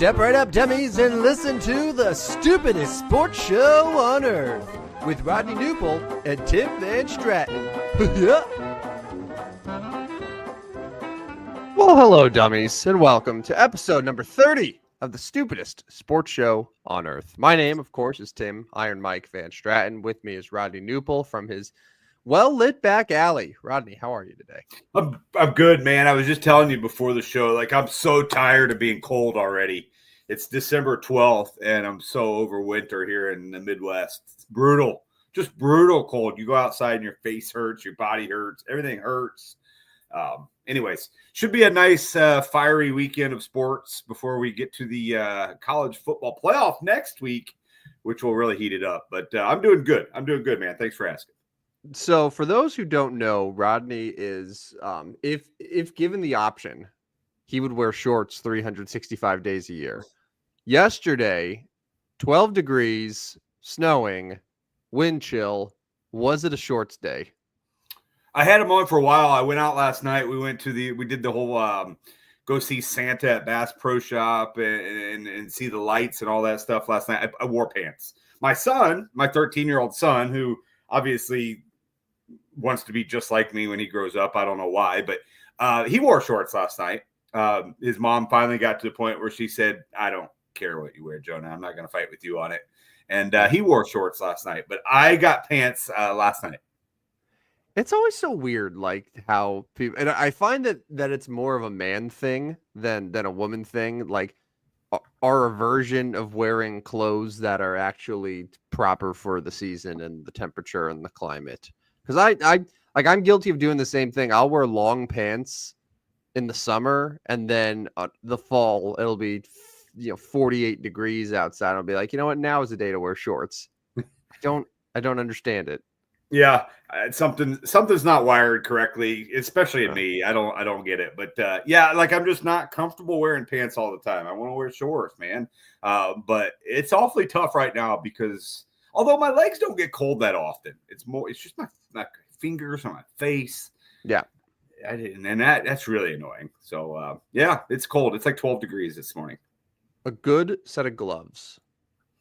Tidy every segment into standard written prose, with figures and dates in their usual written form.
Step right up, dummies, and listen to the stupidest sports show on earth with Rodney Newpol and Tim Van Stratton. Well, hello, dummies, and welcome to episode number 30 of the stupidest sports show on earth. My name, of course, is Tim Iron Mike Van Stratton. With me is Rodney Newpol from his well-lit back alley. Rodney, how are you today? I'm good, man. I was just telling you before the show, like, I'm so tired of being cold already. It's December 12th, and I'm so over winter here in the Midwest. It's brutal, just brutal cold. You go outside and your face hurts, your body hurts, everything hurts. Anyways, should be a nice fiery weekend of sports before we get to the college football playoff next week, which will really heat it up. But I'm doing good. I'm doing good, man. Thanks for asking. So for those who don't know, Rodney is, if given the option, he would wear shorts 365 days a year. Yesterday, 12 degrees, snowing, wind chill. Was it a shorts day? I had him on for a while. I went out last night. We did the whole go see Santa at Bass Pro Shop and see the lights and all that stuff last night. I wore pants. My son, my 13-year-old son, who obviously wants to be just like me when he grows up. I don't know why, but he wore shorts last night. His mom finally got to the point where she said, I don't care what you wear, Jonah. I'm not going to fight with you on it. And he wore shorts last night, but I got pants last night. It's always so weird, like how people, and I find that it's more of a man thing than a woman thing. Like our aversion of wearing clothes that are actually proper for the season and the temperature and the climate. Because I'm guilty of doing the same thing. I'll wear long pants in the summer, and then the fall it'll be 48 degrees outside. I'll be like, you know what? Now is the day to wear shorts. I don't understand it. Yeah, something's not wired correctly, especially in me. I don't get it. But yeah, like I'm just not comfortable wearing pants all the time. I want to wear shorts, man. But it's awfully tough right now because although my legs don't get cold that often, it's just my fingers on my face. Yeah. And that's really annoying. So yeah, it's cold. It's like 12 degrees this morning. A good set of gloves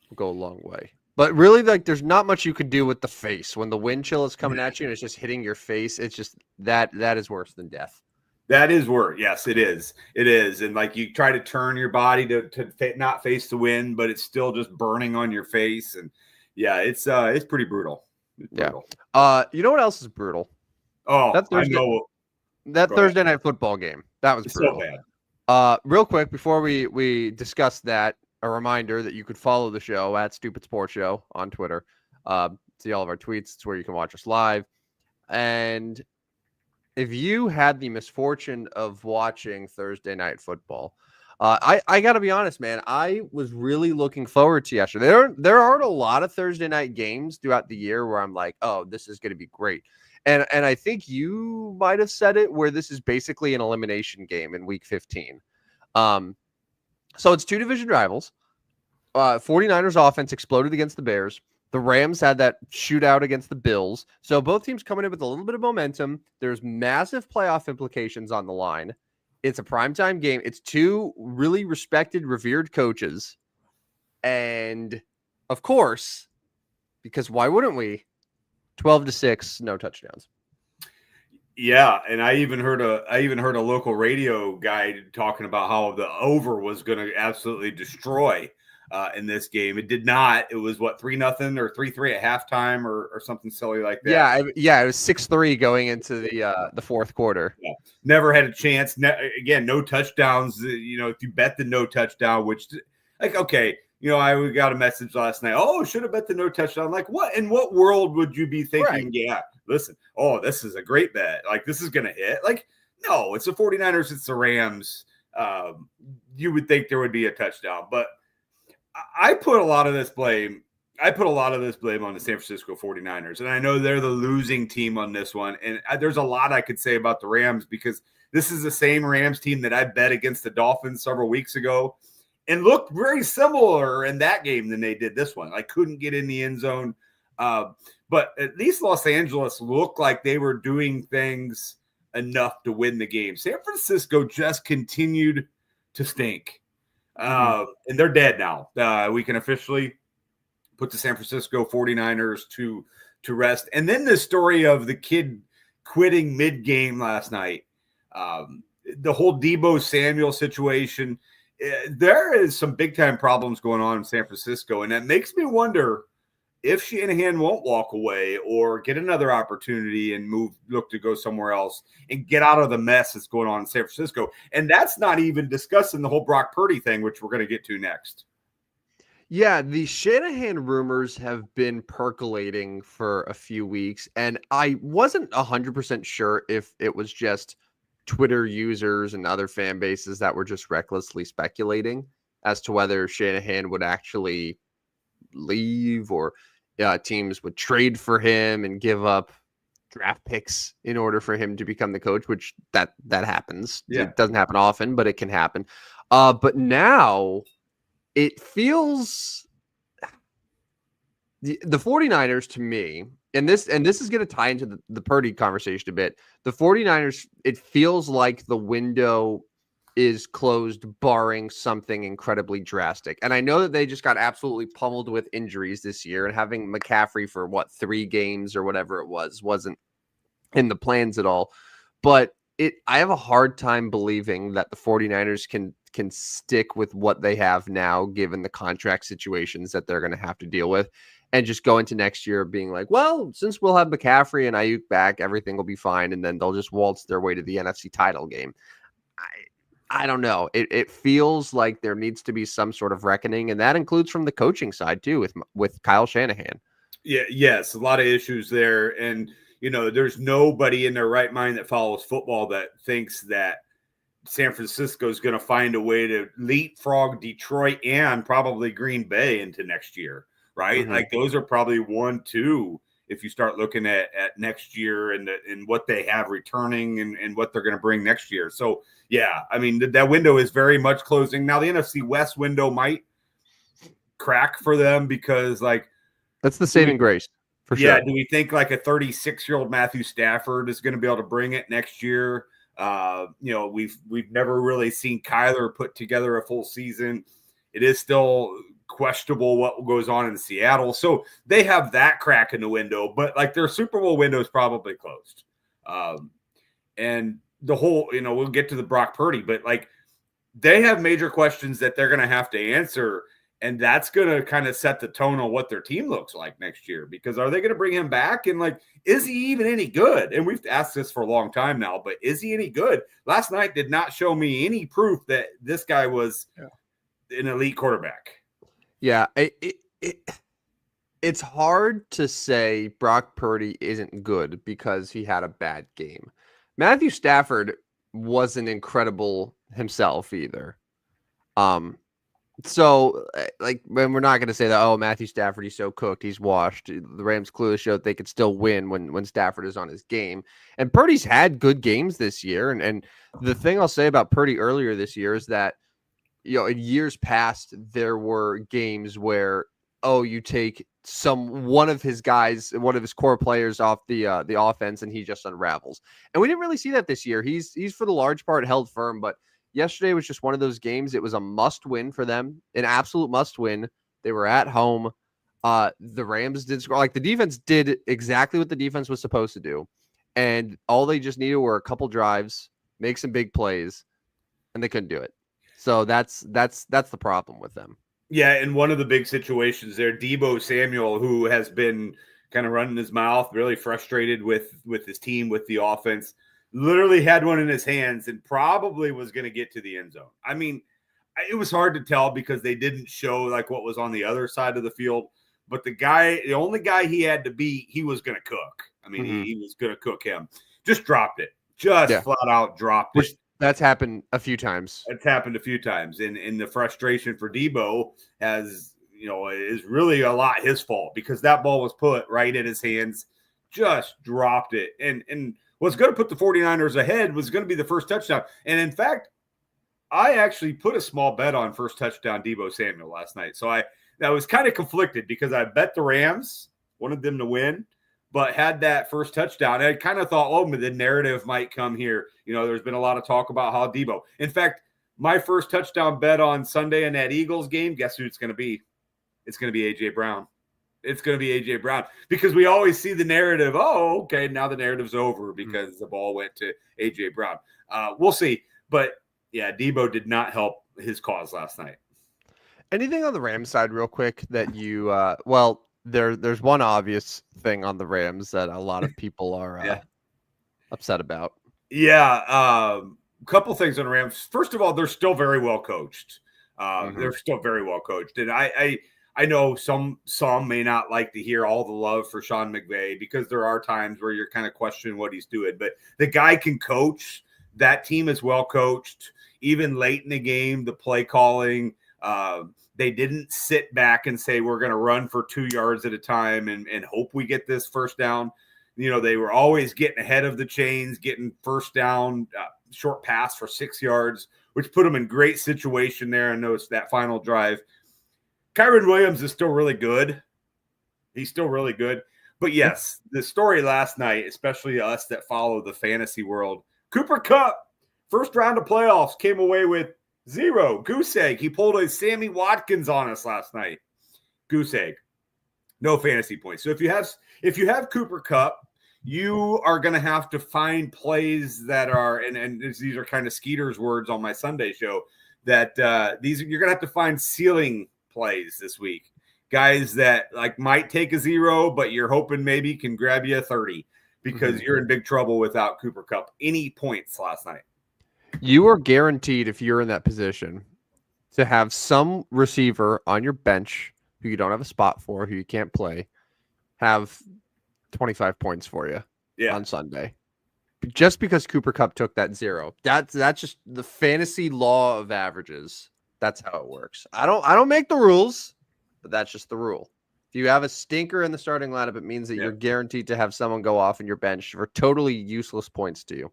will go a long way. But really, like, there's not much you could do with the face when the wind chill is coming at you and it's just hitting your face. It's just that is worse than death. That is worse. Yes, it is. It is. And like you try to turn your body to not face the wind, but it's still just burning on your face. And yeah, it's pretty brutal. It's brutal. Yeah. You know what else is brutal? Oh, I know. That Thursday night football game. That was brutal. So bad. Real quick, before we discuss that, a reminder that you could follow the show at Stupid Sports Show on Twitter. See all of our tweets. It's where you can watch us live. And if you had the misfortune of watching Thursday night football, I got to be honest, man. I was really looking forward to yesterday. There aren't a lot of Thursday night games throughout the year where I'm like, oh, this is going to be great. And I think you might have said it where this is basically an elimination game in week 15. So it's two division rivals. 49ers offense exploded against the Bears. The Rams had that shootout against the Bills. So both teams coming in with a little bit of momentum. There's massive playoff implications on the line. It's a primetime game. It's two really respected, revered coaches. And of course, because why wouldn't we? 12-6, no touchdowns. Yeah, and I even heard a local radio guy talking about how the over was going to absolutely destroy in this game. It did not. It was 3-0 or 3-3 at halftime or something silly like that. Yeah, it was 6-3 going into the fourth quarter. Yeah. Never had a chance. Again, no touchdowns. If you bet the no touchdown, which like okay. I got a message last night. Oh, should have bet the no touchdown. Like, what? In what world would you be thinking? Right. Yeah, listen. Oh, this is a great bet. Like, this is going to hit. Like, no, it's the 49ers. It's the Rams. You would think there would be a touchdown. But I put a lot of this blame. on the San Francisco 49ers. And I know they're the losing team on this one. And there's a lot I could say about the Rams because this is the same Rams team that I bet against the Dolphins several weeks ago. And looked very similar in that game than they did this one. I couldn't get in the end zone. But at least Los Angeles looked like they were doing things enough to win the game. San Francisco just continued to stink. And they're dead now. We can officially put the San Francisco 49ers to rest. And then the story of the kid quitting mid-game last night. The whole Deebo Samuel situation. There is some big-time problems going on in San Francisco, and that makes me wonder if Shanahan won't walk away or get another opportunity and look to go somewhere else and get out of the mess that's going on in San Francisco. And that's not even discussing the whole Brock Purdy thing, which we're going to get to next. Yeah, the Shanahan rumors have been percolating for a few weeks, and I wasn't 100% sure if it was just Twitter users and other fan bases that were just recklessly speculating as to whether Shanahan would actually leave or teams would trade for him and give up draft picks in order for him to become the coach, which that happens. Yeah. It doesn't happen often, but it can happen. But now it feels the 49ers to me, and this is going to tie into the Purdy conversation a bit. The 49ers, it feels like the window is closed barring something incredibly drastic. And I know that they just got absolutely pummeled with injuries this year, and having McCaffrey for 3 games or whatever it wasn't in the plans at all. But I have a hard time believing that the 49ers can stick with what they have now, given the contract situations that they're going to have to deal with, and just go into next year being like, well, since we'll have McCaffrey and Ayuk back, everything will be fine. And then they'll just waltz their way to the NFC title game. I don't know. It feels like there needs to be some sort of reckoning, and that includes from the coaching side too, with Kyle Shanahan. Yeah, yes, a lot of issues there, and there's nobody in their right mind that follows football that thinks that San Francisco is going to find a way to leapfrog Detroit and probably Green Bay into next year, right? Like those are probably 1, 2. If you start looking at next year and what they have returning and what they're going to bring next year. So, yeah, I mean, that window is very much closing. Now, the NFC West window might crack for them because, that's the saving grace for sure. Yeah, do we think like a 36-year-old Matthew Stafford is going to be able to bring it next year? We've never really seen Kyler put together a full season. It is still questionable what goes on in Seattle. So they have that crack in the window, but their Super Bowl window is probably closed. And the whole, we'll get to the Brock Purdy, but they have major questions that they're going to have to answer. And that's going to kind of set the tone on what their team looks like next year, because are they going to bring him back? And is he even any good? And we've asked this for a long time now, but is he any good? Last night did not show me any proof that this guy was an elite quarterback. Yeah, it's hard to say Brock Purdy isn't good because he had a bad game. Matthew Stafford wasn't incredible himself either. So when we're not going to say that, oh, Matthew Stafford, he's so cooked, he's washed. The Rams clearly showed they could still win when Stafford is on his game. And Purdy's had good games this year. And the thing I'll say about Purdy earlier this year is that, in years past, there were games where, you take one of his guys, one of his core players off the offense, and he just unravels. And we didn't really see that this year. He's for the large part held firm, but yesterday was just one of those games. It was a must win for them, an absolute must win. They were at home. The Rams did score. The defense did exactly what the defense was supposed to do. And all they just needed were a couple drives, make some big plays, and they couldn't do it. So that's the problem with them. Yeah, and one of the big situations there, Deebo Samuel, who has been kind of running his mouth, really frustrated with his team, with the offense, literally had one in his hands and probably was going to get to the end zone. I mean, it was hard to tell because they didn't show what was on the other side of the field. But the only guy he had to beat, he was going to cook. I mean, he was going to cook him. Just dropped it. Flat out dropped it. That's happened a few times. It's happened a few times. And the frustration for Deebo is really a lot his fault because that ball was put right in his hands. Just dropped it. And what's going to put the 49ers ahead was going to be the first touchdown. And in fact, I actually put a small bet on first touchdown Deebo Samuel last night. So I was kind of conflicted because I bet the Rams, wanted them to win, but had that first touchdown. And I kind of thought, the narrative might come here. There's been a lot of talk about how Deebo. In fact, my first touchdown bet on Sunday in that Eagles game, guess who it's going to be? It's going to be A.J. Brown. It's going to be A.J. Brown because we always see the narrative, oh, okay, now the narrative's over because the ball went to A.J. Brown. We'll see. But, yeah, Debo did not help his cause last night. Anything on the Rams side real quick that you there's one obvious thing on the Rams that a lot of people are upset about. Yeah, a couple things on the Rams. First of all, they're still very well coached. They're still very well coached. And I know some may not like to hear all the love for Sean McVay because there are times where you're kind of questioning what he's doing. But the guy can coach. That team is well coached. Even late in the game, the play calling, they didn't sit back and say we're going to run for 2 yards at a time and hope we get this first down. You know, they were always getting ahead of the chains, getting first down, short pass for 6 yards, which put them in great situation there. And notice that final drive. Kyron Williams is still really good. He's still really good. But yes, the story last night, especially us that follow the fantasy world, Cooper Kupp, first round of playoffs, came away with 0. Goose egg. He pulled a Sammy Watkins on us last night. Goose egg. No fantasy points. So if you have Cooper Kupp, you are going to have to find plays that are, and these are kind of Skeeter's words on my Sunday show, that you're going to have to find ceiling plays this week. Guys that like might take a 0, but you're hoping maybe can grab you a 30 because you're in big trouble without Cooper Kupp. Any points last night? You are guaranteed, if you're in that position, to have some receiver on your bench who you don't have a spot for, who you can't play, have 25 points for you on Sunday. Just because Cooper Kupp took that 0. That's just the fantasy law of averages. That's how it works. I don't make the rules, but that's just the rule. If you have a stinker in the starting lineup, it means that you're guaranteed to have someone go off in your bench for totally useless points to you.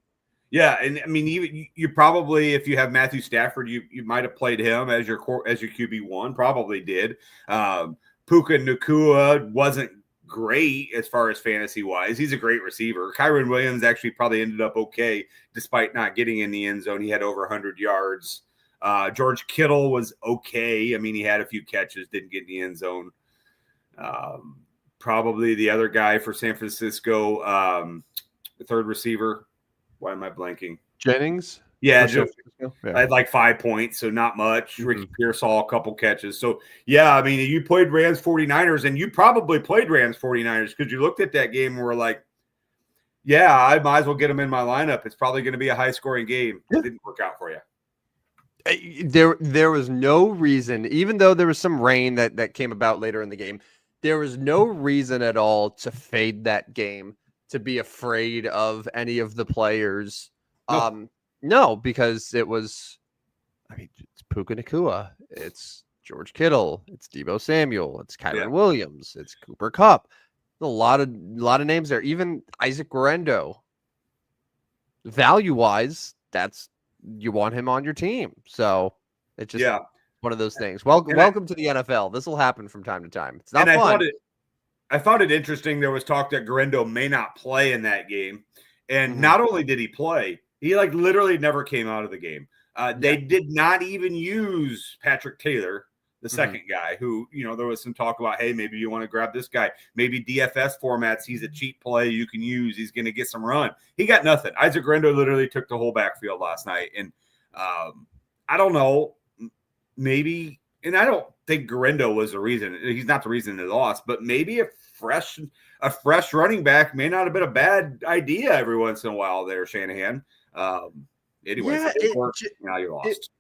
Yeah, and I mean, you probably, if you have Matthew Stafford, you might have played him as your QB1. Probably did. Puka Nacua wasn't great as far as fantasy wise. He's a great receiver. Kyron Williams actually probably ended up okay despite not getting in the end zone. He had over 100 yards. George Kittle was okay. I mean, he had a few catches, didn't get in the end zone. Probably the other guy for San Francisco, the third receiver. Why am I blanking? Jennings? Yeah. I had like 5 points, so not much. Ricky Pearsall, a couple catches. So, yeah, I mean, you played Rams 49ers, and you probably played Rams 49ers because you looked at that game and were like, yeah, I might as well get them in my lineup. It's probably going to be a high-scoring game. It didn't work out for you. There was no reason, even though there was some rain that came about later in the game, there was no reason at all to fade that game, to be afraid of any of the players. No, because it was, I mean, it's Puka Nacua, it's George Kittle, it's Deebo Samuel, it's Kyron Williams, it's Cooper Kupp. A lot of names there. Even Isaac Guerrero. Value-wise, you want him on your team. So it's just one of those things. Welcome to the NFL. This will happen from time to time. It's not fun. I found it interesting. There was talk that Guerrero may not play in that game. And not only did he play, he like literally never came out of the game. They did not even use Patrick Taylor, the second guy, who, you know, there was some talk about, hey, maybe you want to grab this guy. Maybe DFS formats, he's a cheap play you can use. He's going to get some run. He got nothing. Isaac Guerrero literally took the whole backfield last night. And I don't know, maybe, and I don't think Guerrero was the reason. He's not the reason they lost, but maybe a fresh running back may not have been a bad idea every once in a while there, Shanahan. Anyways, now you lost.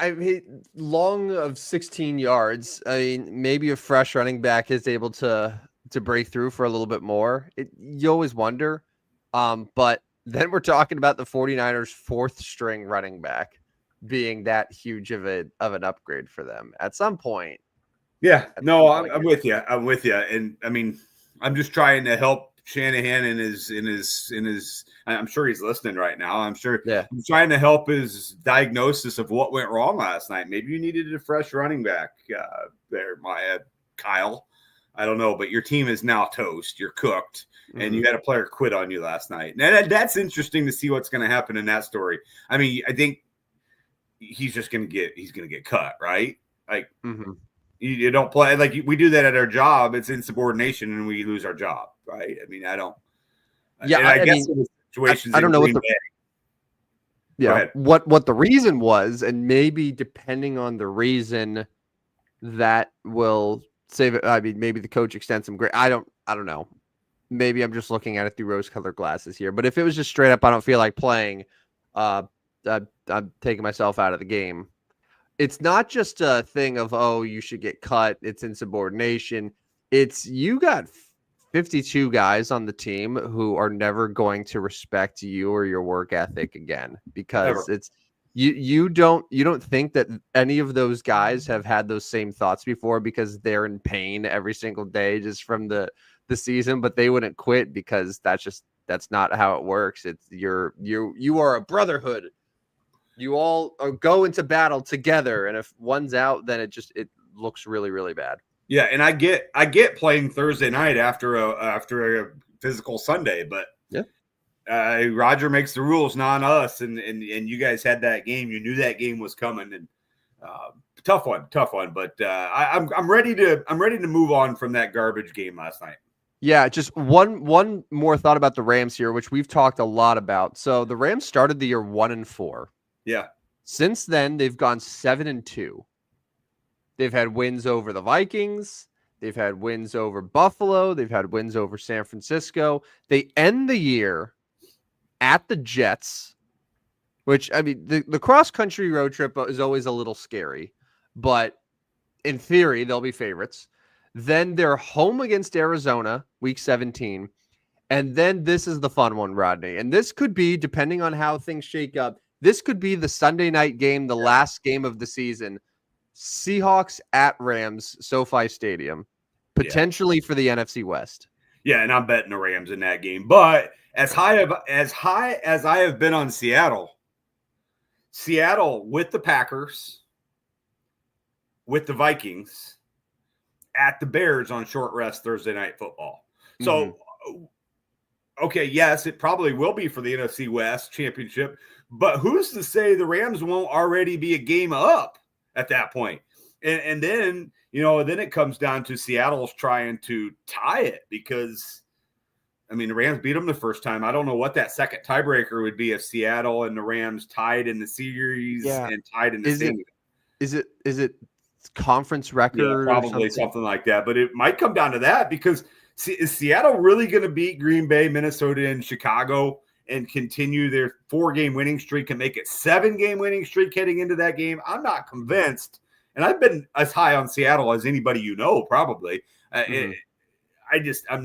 I mean, long of 16 yards. I mean, maybe a fresh running back is able to break through for a little bit more. You always wonder. But then we're talking about the 49ers' fourth string running back being that huge of an upgrade for them at some point. Yeah, no, I'm with you. I'm with you. And I mean, I'm just trying to help Shanahan in his I'm sure he's listening right now. I'm trying to help his diagnosis of what went wrong last night. Maybe you needed a fresh running back there, Kyle. I don't know, but your team is now toast. You're cooked, and you had a player quit on you last night. And that's interesting to see what's going to happen in that story. I mean, I think he's gonna get cut, right? Like Mm-hmm. you don't play like we do that at our job. It's insubordination, and we lose our job, right? I mean, I don't. Yeah, And I I guess mean, in the situations I in don't know what Green the Bay. Go yeah ahead. what the reason was, and maybe depending on the reason, that will save it. I mean, maybe the coach extends some great. I don't know. Maybe I'm just looking at it through rose-colored glasses here. But if it was just straight up, I don't feel like playing. Uh, I'm taking myself out of the game. It's not just a thing of, oh, you should get cut. It's insubordination. It's you got 52 guys on the team who are never going to respect you or your work ethic again, Ever. because it's you don't think that any of those guys have had those same thoughts before, because they're in pain every single day just from the season, but they wouldn't quit because that's not how it works. It's you are a brotherhood. You all go into battle together, and if one's out, then it looks really, really bad. Yeah, and I get playing Thursday night after a physical Sunday, but Yeah. Roger makes the rules, not us. And you guys had that game. You knew that game was coming, and tough one. But I'm ready to move on from that garbage game last night. Yeah, just one more thought about the Rams here, which we've talked a lot about. So the Rams started the year 1-4. Yeah. Since then, they've gone 7-2. They've had wins over the Vikings. They've had wins over Buffalo. They've had wins over San Francisco. They end the year at the Jets, which, I mean, the cross-country road trip is always a little scary, but in theory, they'll be favorites. Then they're home against Arizona, week 17. And then this is the fun one, Rodney. And this could be, depending on how things shake up, this could be the Sunday night game, the last game of the season. Seahawks at Rams, SoFi Stadium, potentially for the NFC West. Yeah, and I'm betting the Rams in that game. But as high as I have been on Seattle with the Packers, with the Vikings, at the Bears on short rest Thursday night football. So, okay, yes, it probably will be for the NFC West championship, but who's to say the Rams won't already be a game up at that point? And then, then it comes down to Seattle's trying to tie it, because, I mean, the Rams beat them the first time. I don't know what that second tiebreaker would be if Seattle and the Rams tied in the series and tied in the stadium. Is it conference record? Yeah, probably something like that. But it might come down to that, because is Seattle really going to beat Green Bay, Minnesota, and Chicago and continue their 4-game winning streak and make it 7-game winning streak heading into that game? I'm not convinced. And I've been as high on Seattle as anybody probably. I'm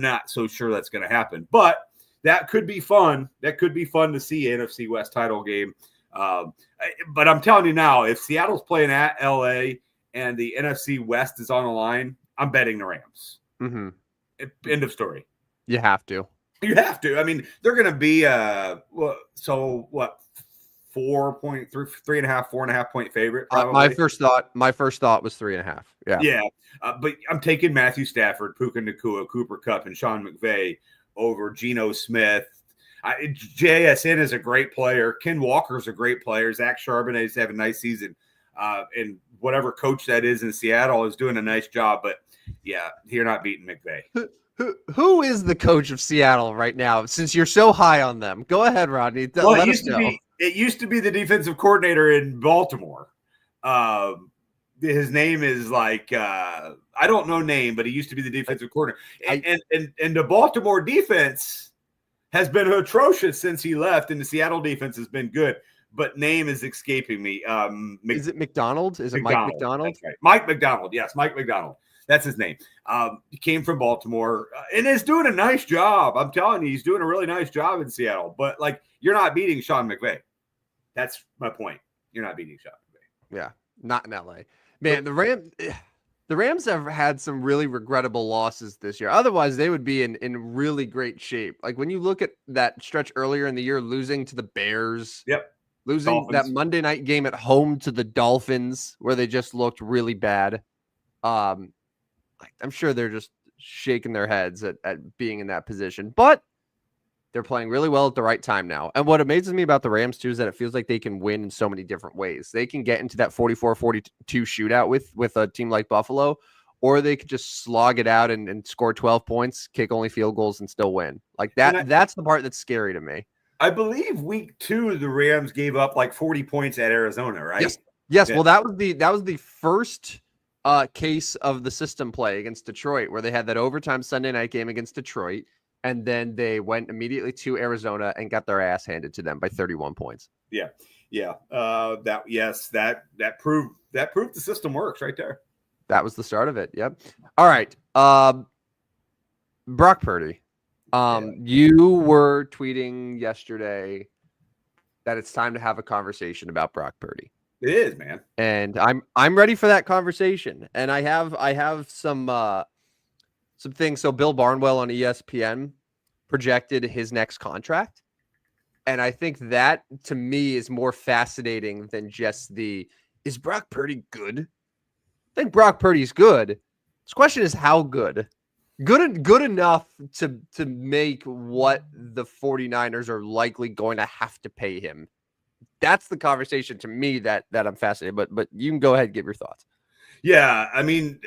not so sure that's going to happen. But that could be fun. That could be fun to see NFC West title game. But I'm telling you now, if Seattle's playing at LA and the NFC West is on the line, I'm betting the Rams. Mm-hmm. End of story. You have to. You have to. I mean, they're going to be 4.5 point favorite. Probably. My first thought was 3.5. Yeah. Yeah. But I'm taking Matthew Stafford, Puka Nacua, Cooper Kupp, and Sean McVay over Geno Smith. JSN is a great player. Ken Walker's a great player. Zach Charbonnet's having a nice season. And whatever coach that is in Seattle is doing a nice job. But yeah, you're not beating McVay. Who is the coach of Seattle right now? Since you're so high on them, go ahead, Rodney. Let us know. It used to be the defensive coordinator in Baltimore. His name is I don't know name, but he used to be the defensive coordinator. And the Baltimore defense has been atrocious since he left, and the Seattle defense has been good. But name is escaping me. Is it McDonald? Is it Mike McDonald? Right. Mike McDonald. Yes, Mike McDonald. That's his name. He came from Baltimore and is doing a nice job. I'm telling you, he's doing a really nice job in Seattle. But you're not beating Sean McVay. That's my point. You're not beating Sean McVay. Yeah, not in LA. Man, the Rams have had some really regrettable losses this year. Otherwise, they would be in really great shape. Like when you look at that stretch earlier in the year, losing to the Bears. Yep. Losing Dolphins. That Monday night game at home to the Dolphins, where they just looked really bad. I'm sure they're just shaking their heads at being in that position. But They're playing really well at the right time now. And what amazes me about the Rams, too, is that it feels like they can win in so many different ways. They can get into that 44-42 shootout with a team like Buffalo, or they could just slog it out and score 12 points, kick only field goals, and still win. Like that. That's the part that's scary to me. I believe week 2, the Rams gave up like 40 points at Arizona, right? Yes. Yeah. Well, that was the first case of the system play against Detroit, where they had that overtime Sunday night game against Detroit. And then they went immediately to Arizona and got their ass handed to them by 31 points. Yeah. That proved the system works right there. That was the start of it. Yep. All right. Brock Purdy. You were tweeting yesterday that it's time to have a conversation about Brock Purdy. It is, man. And I'm ready for that conversation. And I have some things. So Bill Barnwell on ESPN projected his next contract. And I think that, to me, is more fascinating than just is Brock Purdy good? I think Brock Purdy's good. This question is how good. Good enough to make what the 49ers are likely going to have to pay him. That's the conversation to me that I'm fascinated. But you can go ahead and give your thoughts. Yeah, I mean,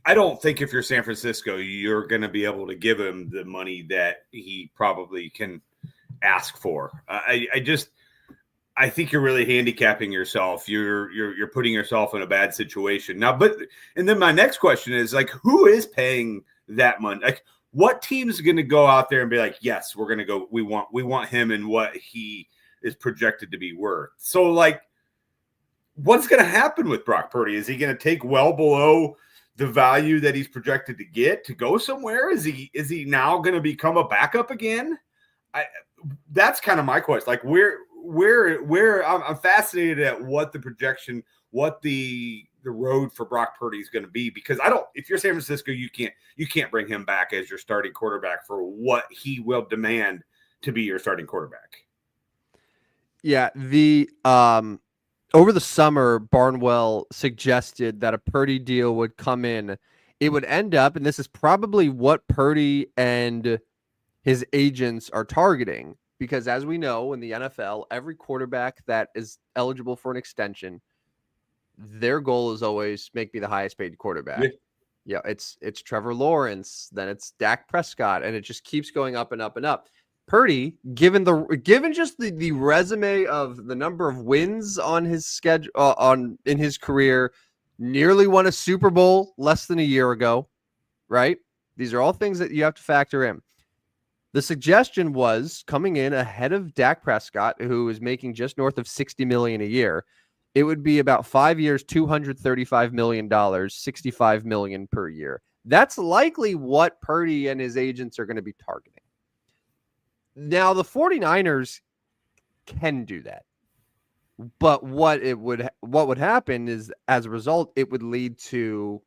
I don't think if you're San Francisco, you're going to be able to give him the money that he probably can ask for. I think you're really handicapping yourself. You're putting yourself in a bad situation now. And then my next question is, like, who is paying that money? Like, what team's going to go out there and be like, yes, we're going to go. We want him and what he is projected to be worth. So, like, what's going to happen with Brock Purdy? Is he going to take well below the value that he's projected to get to go somewhere? Is he now going to become a backup again? That's kind of my question. Like, where I'm fascinated at what the projection, what the road for Brock Purdy is going to be, because if you're San Francisco, you can't bring him back as your starting quarterback for what he will demand to be your starting quarterback. Yeah, over the summer, Barnwell suggested that a Purdy deal would come in. It would end up, and this is probably what Purdy and his agents are targeting, because as we know, in the NFL, every quarterback that is eligible for an extension, their goal is always make me the highest paid quarterback. Yeah, it's Trevor Lawrence, then it's Dak Prescott, and it just keeps going up and up and up. Purdy, given just the resume of the number of wins on his schedule in his career, nearly won a Super Bowl less than a year ago, right? These are all things that you have to factor in. The suggestion was coming in ahead of Dak Prescott, who is making just north of $60 million a year. It would be about 5 years, $235 million, $65 million per year. That's likely what Purdy and his agents are going to be targeting. Now, the 49ers can do that. But what would happen is, as a result, it would lead to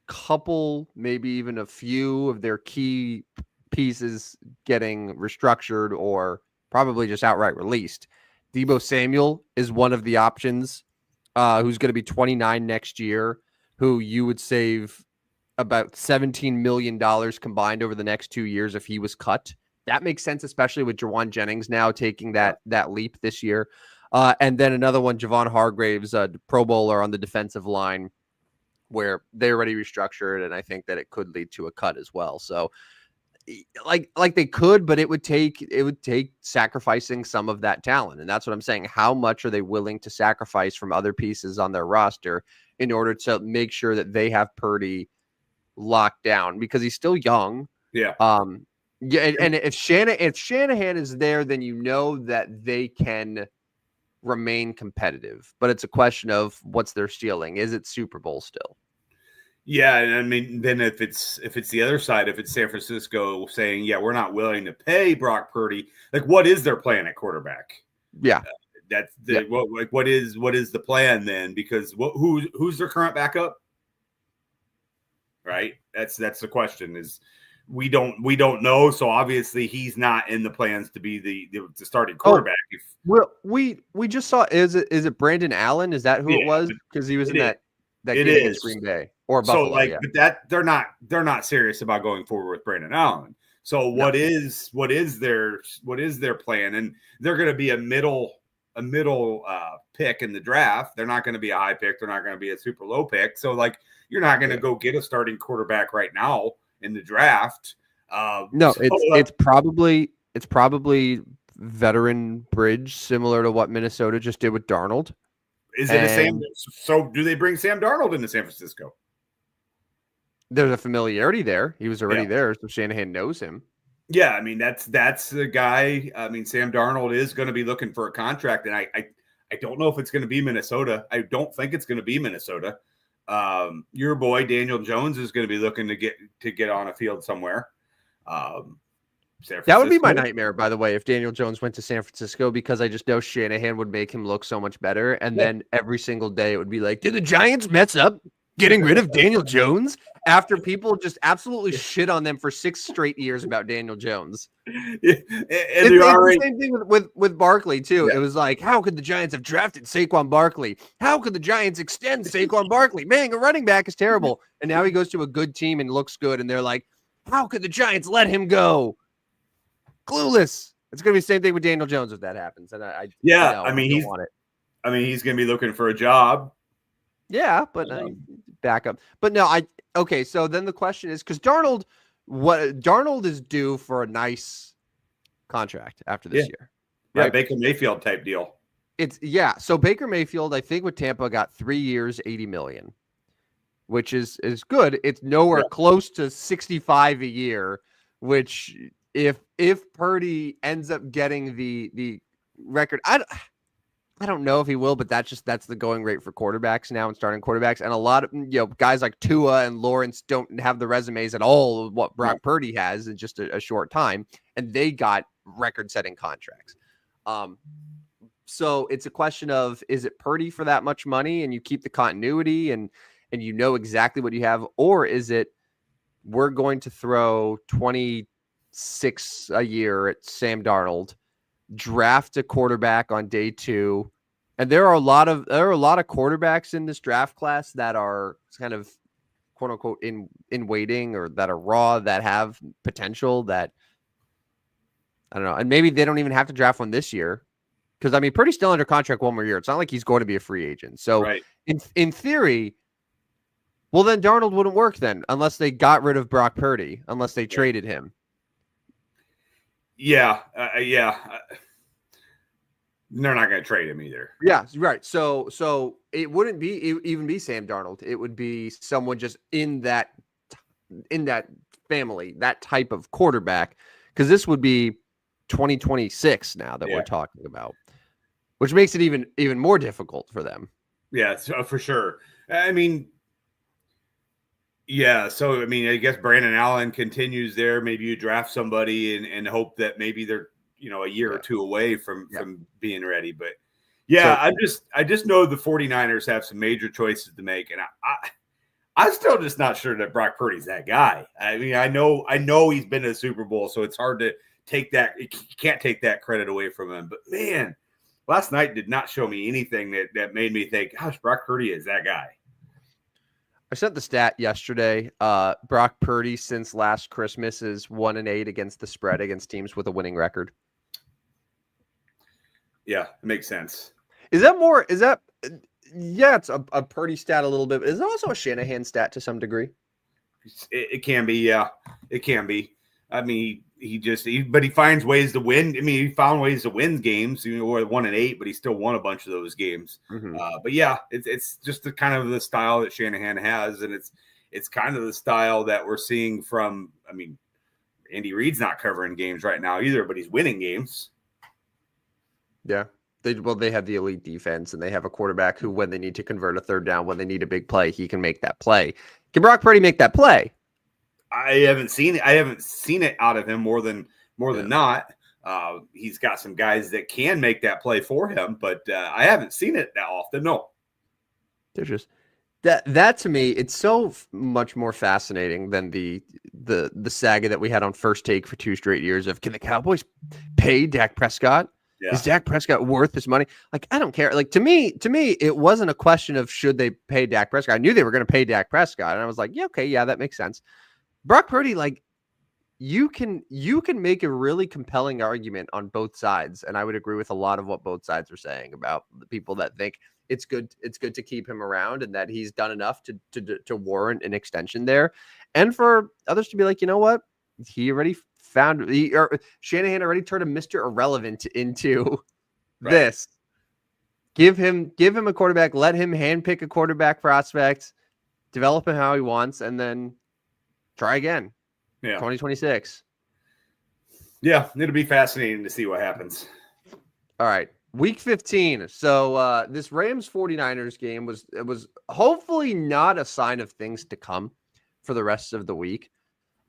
a couple, maybe even a few of their key pieces getting restructured or probably just outright released. Deebo Samuel is one of the options, who's going to be 29 next year, who you would save about $17 million combined over the next 2 years if he was cut. That makes sense, especially with Jawan Jennings now taking that leap this year. And then another one, Javon Hargraves, Pro Bowler on the defensive line, where they already restructured, and I think that it could lead to a cut as well. So, like they could, but it would take sacrificing some of that talent, and that's what I'm saying. How much are they willing to sacrifice from other pieces on their roster in order to make sure that they have Purdy locked down, because he's still young. Yeah. Yeah, and if Shanahan is there, then you know that they can remain competitive. But it's a question of what's their ceiling. Is it Super Bowl still? Yeah, and I mean, then if it's the other side, if it's San Francisco saying, yeah, we're not willing to pay Brock Purdy, like, what is their plan at quarterback? Yeah, that's what is the plan then? Because who's their current backup? Right. That's the question. Is we don't know. So obviously he's not in the plans to be the starting quarterback. Well, we just saw, is it Brandon Allen? Is that who it was? Because he was in that game against Green Bay or Buffalo. So but they're not serious about going forward with Brandon Allen. So what is their plan? And they're going to be a middle pick in the draft. They're not going to be a high pick. They're not going to be a super low pick. So like you're not going to go get a starting quarterback right now in the draft. No, it's probably veteran bridge, similar to what Minnesota just did with Darnold. Is it the same? So do they bring Sam Darnold into San Francisco? There's a familiarity there. He was already there, so Shanahan knows him. Yeah, I mean that's the guy. I mean Sam Darnold is going to be looking for a contract, and I don't know if it's going to be Minnesota. I don't think it's going to be Minnesota. Your boy Daniel Jones is going to be looking to get on a field somewhere. That would be my nightmare, by the way, if Daniel Jones went to San Francisco, because I just know Shanahan would make him look so much better. And then every single day it would be like, did the Giants mess up getting rid of Daniel Jones after people just absolutely shit on them for 6 straight years about Daniel Jones? It's the same thing with Barkley, too. Yeah. It was like, how could the Giants have drafted Saquon Barkley? How could the Giants extend Saquon Barkley? Man, a running back is terrible. And now he goes to a good team and looks good. And they're like, how could the Giants let him go? Clueless. It's going to be the same thing with Daniel Jones if that happens. And I mean, he's going to be looking for a job. Yeah, but back up. But no, okay. So then the question is, because Darnold is due for a nice contract after this year. Right? Yeah, Baker Mayfield type deal. So Baker Mayfield, I think with Tampa got 3 years, $80 million, which is good. It's nowhere close to 65 a year, which if Purdy ends up getting the record, I don't know if he will, but that's the going rate for quarterbacks now and starting quarterbacks. And a lot of guys like Tua and Lawrence don't have the resumes at all of what Brock Purdy has in just a short time, and they got record-setting contracts. So it's a question of, is it Purdy for that much money and you keep the continuity and you know exactly what you have, or is it we're going to throw 26 a year at Sam Darnold, draft a quarterback on day 2, and there are a lot of quarterbacks in this draft class that are kind of quote unquote in waiting, or that are raw, that have potential, that I don't know, and maybe they don't even have to draft one this year, because I mean Purdy's still under contract one more year. It's not like he's going to be a free agent. So in theory, well then Darnold wouldn't work then unless they got rid of Brock Purdy, unless they traded him. Yeah. They're not going to trade him either. Yeah, right. So it wouldn't even be Sam Darnold. It would be someone just in that family, that type of quarterback, because this would be 2026 now that we're talking about, which makes it even more difficult for them. Yeah, so for sure. I mean, so I mean, I guess Brandon Allen continues there. Maybe you draft somebody and hope that maybe they're a year or two away from being ready. But I just know the 49ers have some major choices to make, and I'm still just not sure that Brock Purdy's that guy. I mean, I know he's been to the Super Bowl, so it's hard to take that. You can't take that credit away from him. But man, last night did not show me anything that made me think, gosh, Brock Purdy is that guy. I sent the stat yesterday. Brock Purdy since last Christmas is 1-8 against the spread against teams with a winning record. Yeah, it makes sense. It's a Purdy stat a little bit, but is it also a Shanahan stat to some degree? It can be, yeah. It can be. I mean, but he finds ways to win. I mean, he found ways to win games. We're 1-8, but he still won a bunch of those games. Mm-hmm. But yeah, it's just the kind of the style that Shanahan has, and it's kind of the style that we're seeing from. I mean, Andy Reid's not covering games right now either, but he's winning games. Yeah, they have the elite defense, and they have a quarterback who, when they need to convert a third down, when they need a big play, he can make that play. Can Brock Purdy make that play? I haven't seen it. I haven't seen it out of him more than not. He's got some guys that can make that play for him, but I haven't seen it that often. No, they're just that to me, it's so much more fascinating than the saga that we had on First Take for 2 straight years of, can the Cowboys pay Dak Prescott? Yeah. Is Dak Prescott worth his money? Like, I don't care. Like, to me, it wasn't a question of should they pay Dak Prescott. I knew they were going to pay Dak Prescott, and I was like, yeah, okay, yeah, that makes sense. Brock Purdy, like, you can make a really compelling argument on both sides, and I would agree with a lot of what both sides are saying about the people that think it's good to keep him around and that he's done enough to warrant an extension there, and for others to be like, you know what, he already Shanahan already turned a Mr. Irrelevant into this. Give him a quarterback, let him handpick a quarterback prospect, develop him how he wants, and then try again. Yeah. 2026. Yeah, it'll be fascinating to see what happens. All right. Week 15. So this Rams 49ers game was hopefully not a sign of things to come for the rest of the week.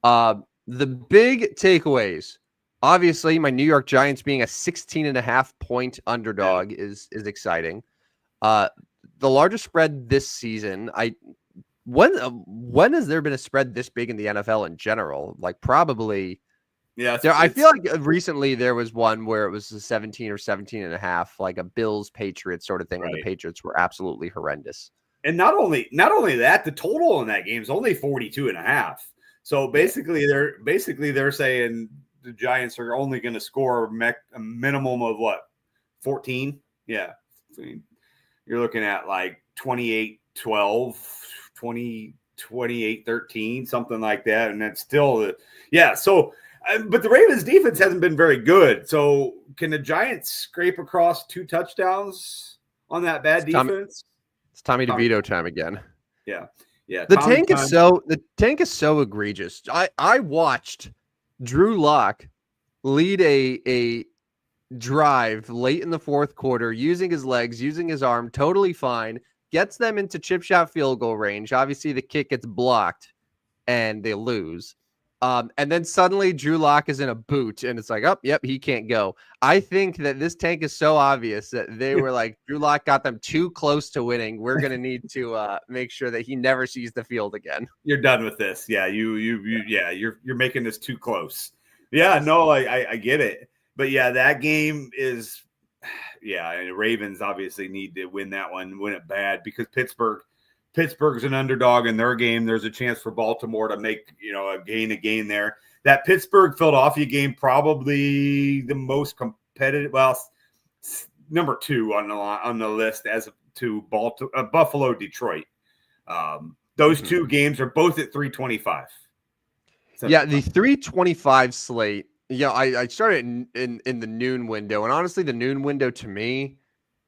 The big takeaways. Obviously, my New York Giants being a 16.5 point underdog is exciting. The largest spread this season. When has there been a spread this big in the NFL in general? Like probably. Yeah, I feel like recently there was one where it was a 17 or 17.5, like a Bills Patriots sort of thing, where the Patriots were absolutely horrendous. And not only that, the total in that game is only 42.5. So basically, they're saying the Giants are only going to score a minimum of what, 14? Yeah, I mean, you're looking at like 28-12, 28-13, something like that, and that's still So, but the Ravens defense hasn't been very good. So, can the Giants scrape across 2 touchdowns on that bad defense? It's Tommy DeVito time again. Yeah. The tank is so egregious. I watched Drew Lock lead a drive late in the fourth quarter, using his legs, using his arm, totally fine. Gets them into chip shot field goal range. Obviously, the kick gets blocked, and they lose. And then suddenly Drew Lock is in a boot, and it's like, oh, yep, he can't go. I think that this tank is so obvious that they were like, Drew Lock got them too close to winning. We're going to need to make sure that he never sees the field again. You're done with this. Yeah, you're making this too close. Yeah, no, I get it. But yeah, that game is, and the Ravens obviously need to win that one, win it bad, because Pittsburgh's an underdog in their game. There's a chance for Baltimore to make, a gain there. That Pittsburgh-Philadelphia game, probably the most competitive. Well, number 2 on the list as to Buffalo-Detroit. Those 2 games are both at 325. Yeah, the 325 slate. Yeah, I started in the noon window, and honestly, the noon window to me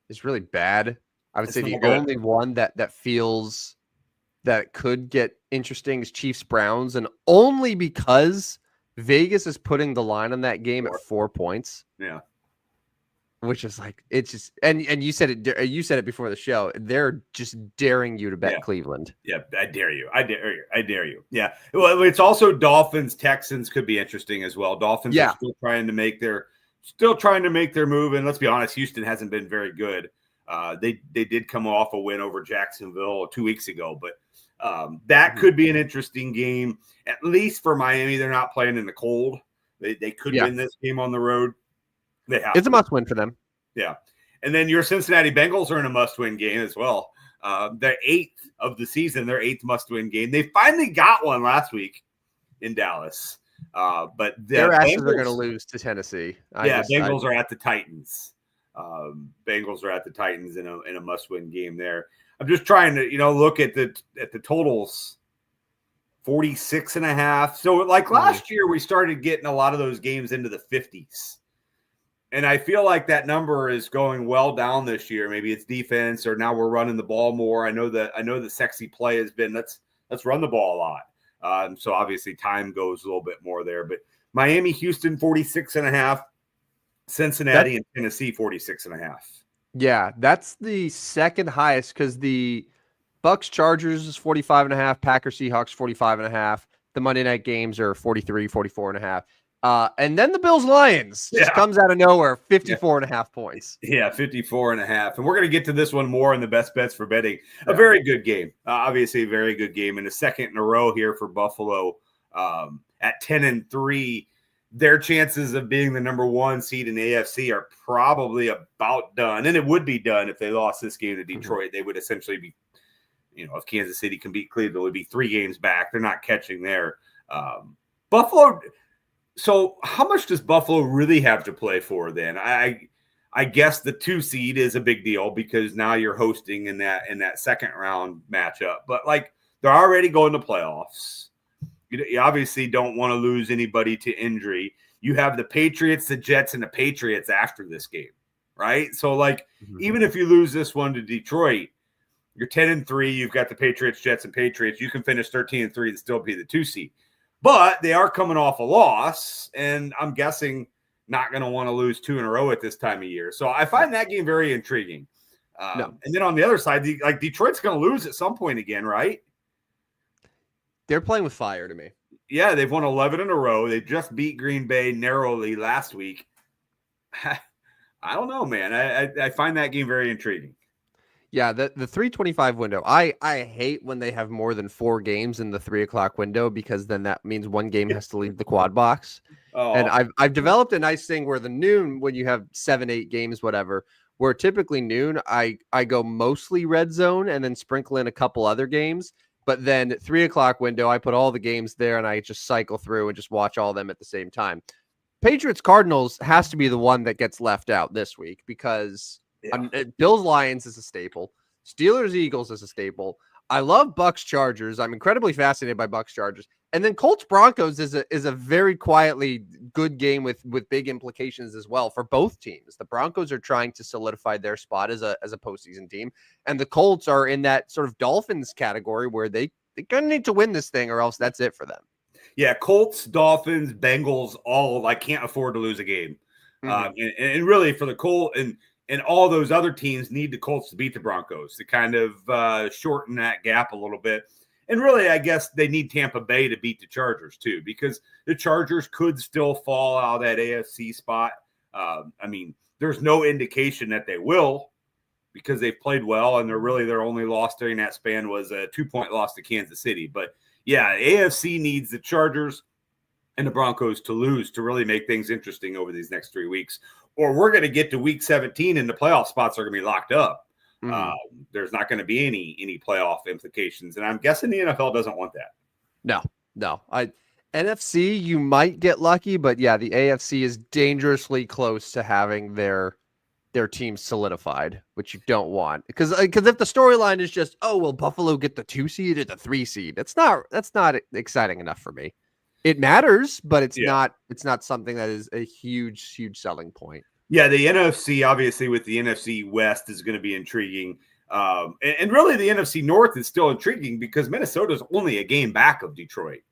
is really bad. I would say the only one that feels that it could get interesting is Chiefs Browns, and only because Vegas is putting the line on that game at 4 points. Yeah, which is like, it's just, and you said it. You said it before the show. They're just daring you to bet Cleveland. Yeah, I dare you. I dare you. Yeah. Well, it's also Dolphins Texans could be interesting as well. Dolphins are still trying to make their move, and let's be honest, Houston hasn't been very good. They did come off a win over Jacksonville 2 weeks ago, but that could be an interesting game, at least for Miami. They're not playing in the cold. They could win this game on the road. It's a must-win for them. Yeah. And then your Cincinnati Bengals are in a must-win game as well. Their 8th of the season, their 8th must-win game. They finally got one last week in Dallas. But their asses are going to lose to Tennessee. Bengals are at the Titans. Bengals are at the Titans in a must-win game there. I'm just trying to, look at the totals. 46.5. So like last year, we started getting a lot of those games into the 50s. And I feel like that number is going well down this year. Maybe it's defense, or now we're running the ball more. I know the sexy play has been let's run the ball a lot. So obviously time goes a little bit more there. But Miami, Houston, 46.5. Cincinnati and Tennessee, 46.5. Yeah, that's the second highest, because the Bucks Chargers is 45.5, Packers Seahawks 45.5. The Monday night games are 43, 44.5. And then the Bills Lions just comes out of nowhere, 54.5 points. Yeah, 54.5. And we're going to get to this one more in the best bets for betting. A very good game. Obviously a very good game, and a second in a row here for Buffalo at 10-3. Their chances of being the number 1 seed in the AFC are probably about done. And it would be done if they lost this game to Detroit. They would essentially be, if Kansas City can beat Cleveland, it would be 3 games back. They're not catching there. Buffalo, So how much does Buffalo really have to play for then? I guess the 2 seed is a big deal because now you're hosting in that second round matchup. But like they're already going to playoffs. You obviously don't want to lose anybody to injury. You have the Patriots, the Jets, and the Patriots after this game, right? So like even if you lose this one to Detroit, you're 10-3. You've got the Patriots, Jets, and Patriots. You can finish 13-3 and still be the 2 seed. But they are coming off a loss, and I'm guessing not going to want to lose 2 in a row at this time of year. So I find that game very intriguing. No. And then on the other side, like Detroit's going to lose at some point again, right? They're playing with fire to me. Yeah, they've won 11 in a row. They just beat Green Bay narrowly last week. I don't know, man. I find that game very intriguing. Yeah, the 325 window. I hate when they have more than 4 games in the 3 o'clock window because then that means one game has to leave the quad box. Oh. And I've developed a nice thing where the noon, when you have 7, 8 games, whatever, where typically noon, I go mostly red zone and then sprinkle in a couple other games. But then 3 o'clock window, I put all the games there and I just cycle through and just watch all of them at the same time. Patriots Cardinals has to be the one that gets left out this week because Bills Lions is a staple. Steelers Eagles is a staple. I love Bucks Chargers. I'm incredibly fascinated by Bucks Chargers. And then Colts Broncos is a very quietly good game with big implications as well for both teams. The Broncos are trying to solidify their spot as a postseason team, and the Colts are in that sort of Dolphins category where they're gonna need to win this thing or else that's it for them. Yeah, Colts, Dolphins, Bengals, all can't afford to lose a game. And really for the Colts and all those other teams need the Colts to beat the Broncos to kind of shorten that gap a little bit. And really, I guess they need Tampa Bay to beat the Chargers too, because the Chargers could still fall out of that AFC spot. I mean, there's no indication that they will because they've played well, and their only loss during that span was a 2-point loss to Kansas City. But yeah, AFC needs the Chargers and the Broncos to lose to really make things interesting over these next 3 weeks. Or we're going to get to week 17 and the playoff spots are going to be locked up. There's not going to be any playoff implications. And I'm guessing the NFL doesn't want that. No. NFC, you might get lucky, but yeah, the AFC is dangerously close to having their team solidified, which you don't want. Because if the storyline is just, oh, will Buffalo get the 2 seed or the 3 seed? That's not exciting enough for me. It matters, but it's not something that is a huge selling point. Yeah, the NFC, obviously, with the NFC West is going to be intriguing. And really, the NFC North is still intriguing because Minnesota's only a game back of Detroit.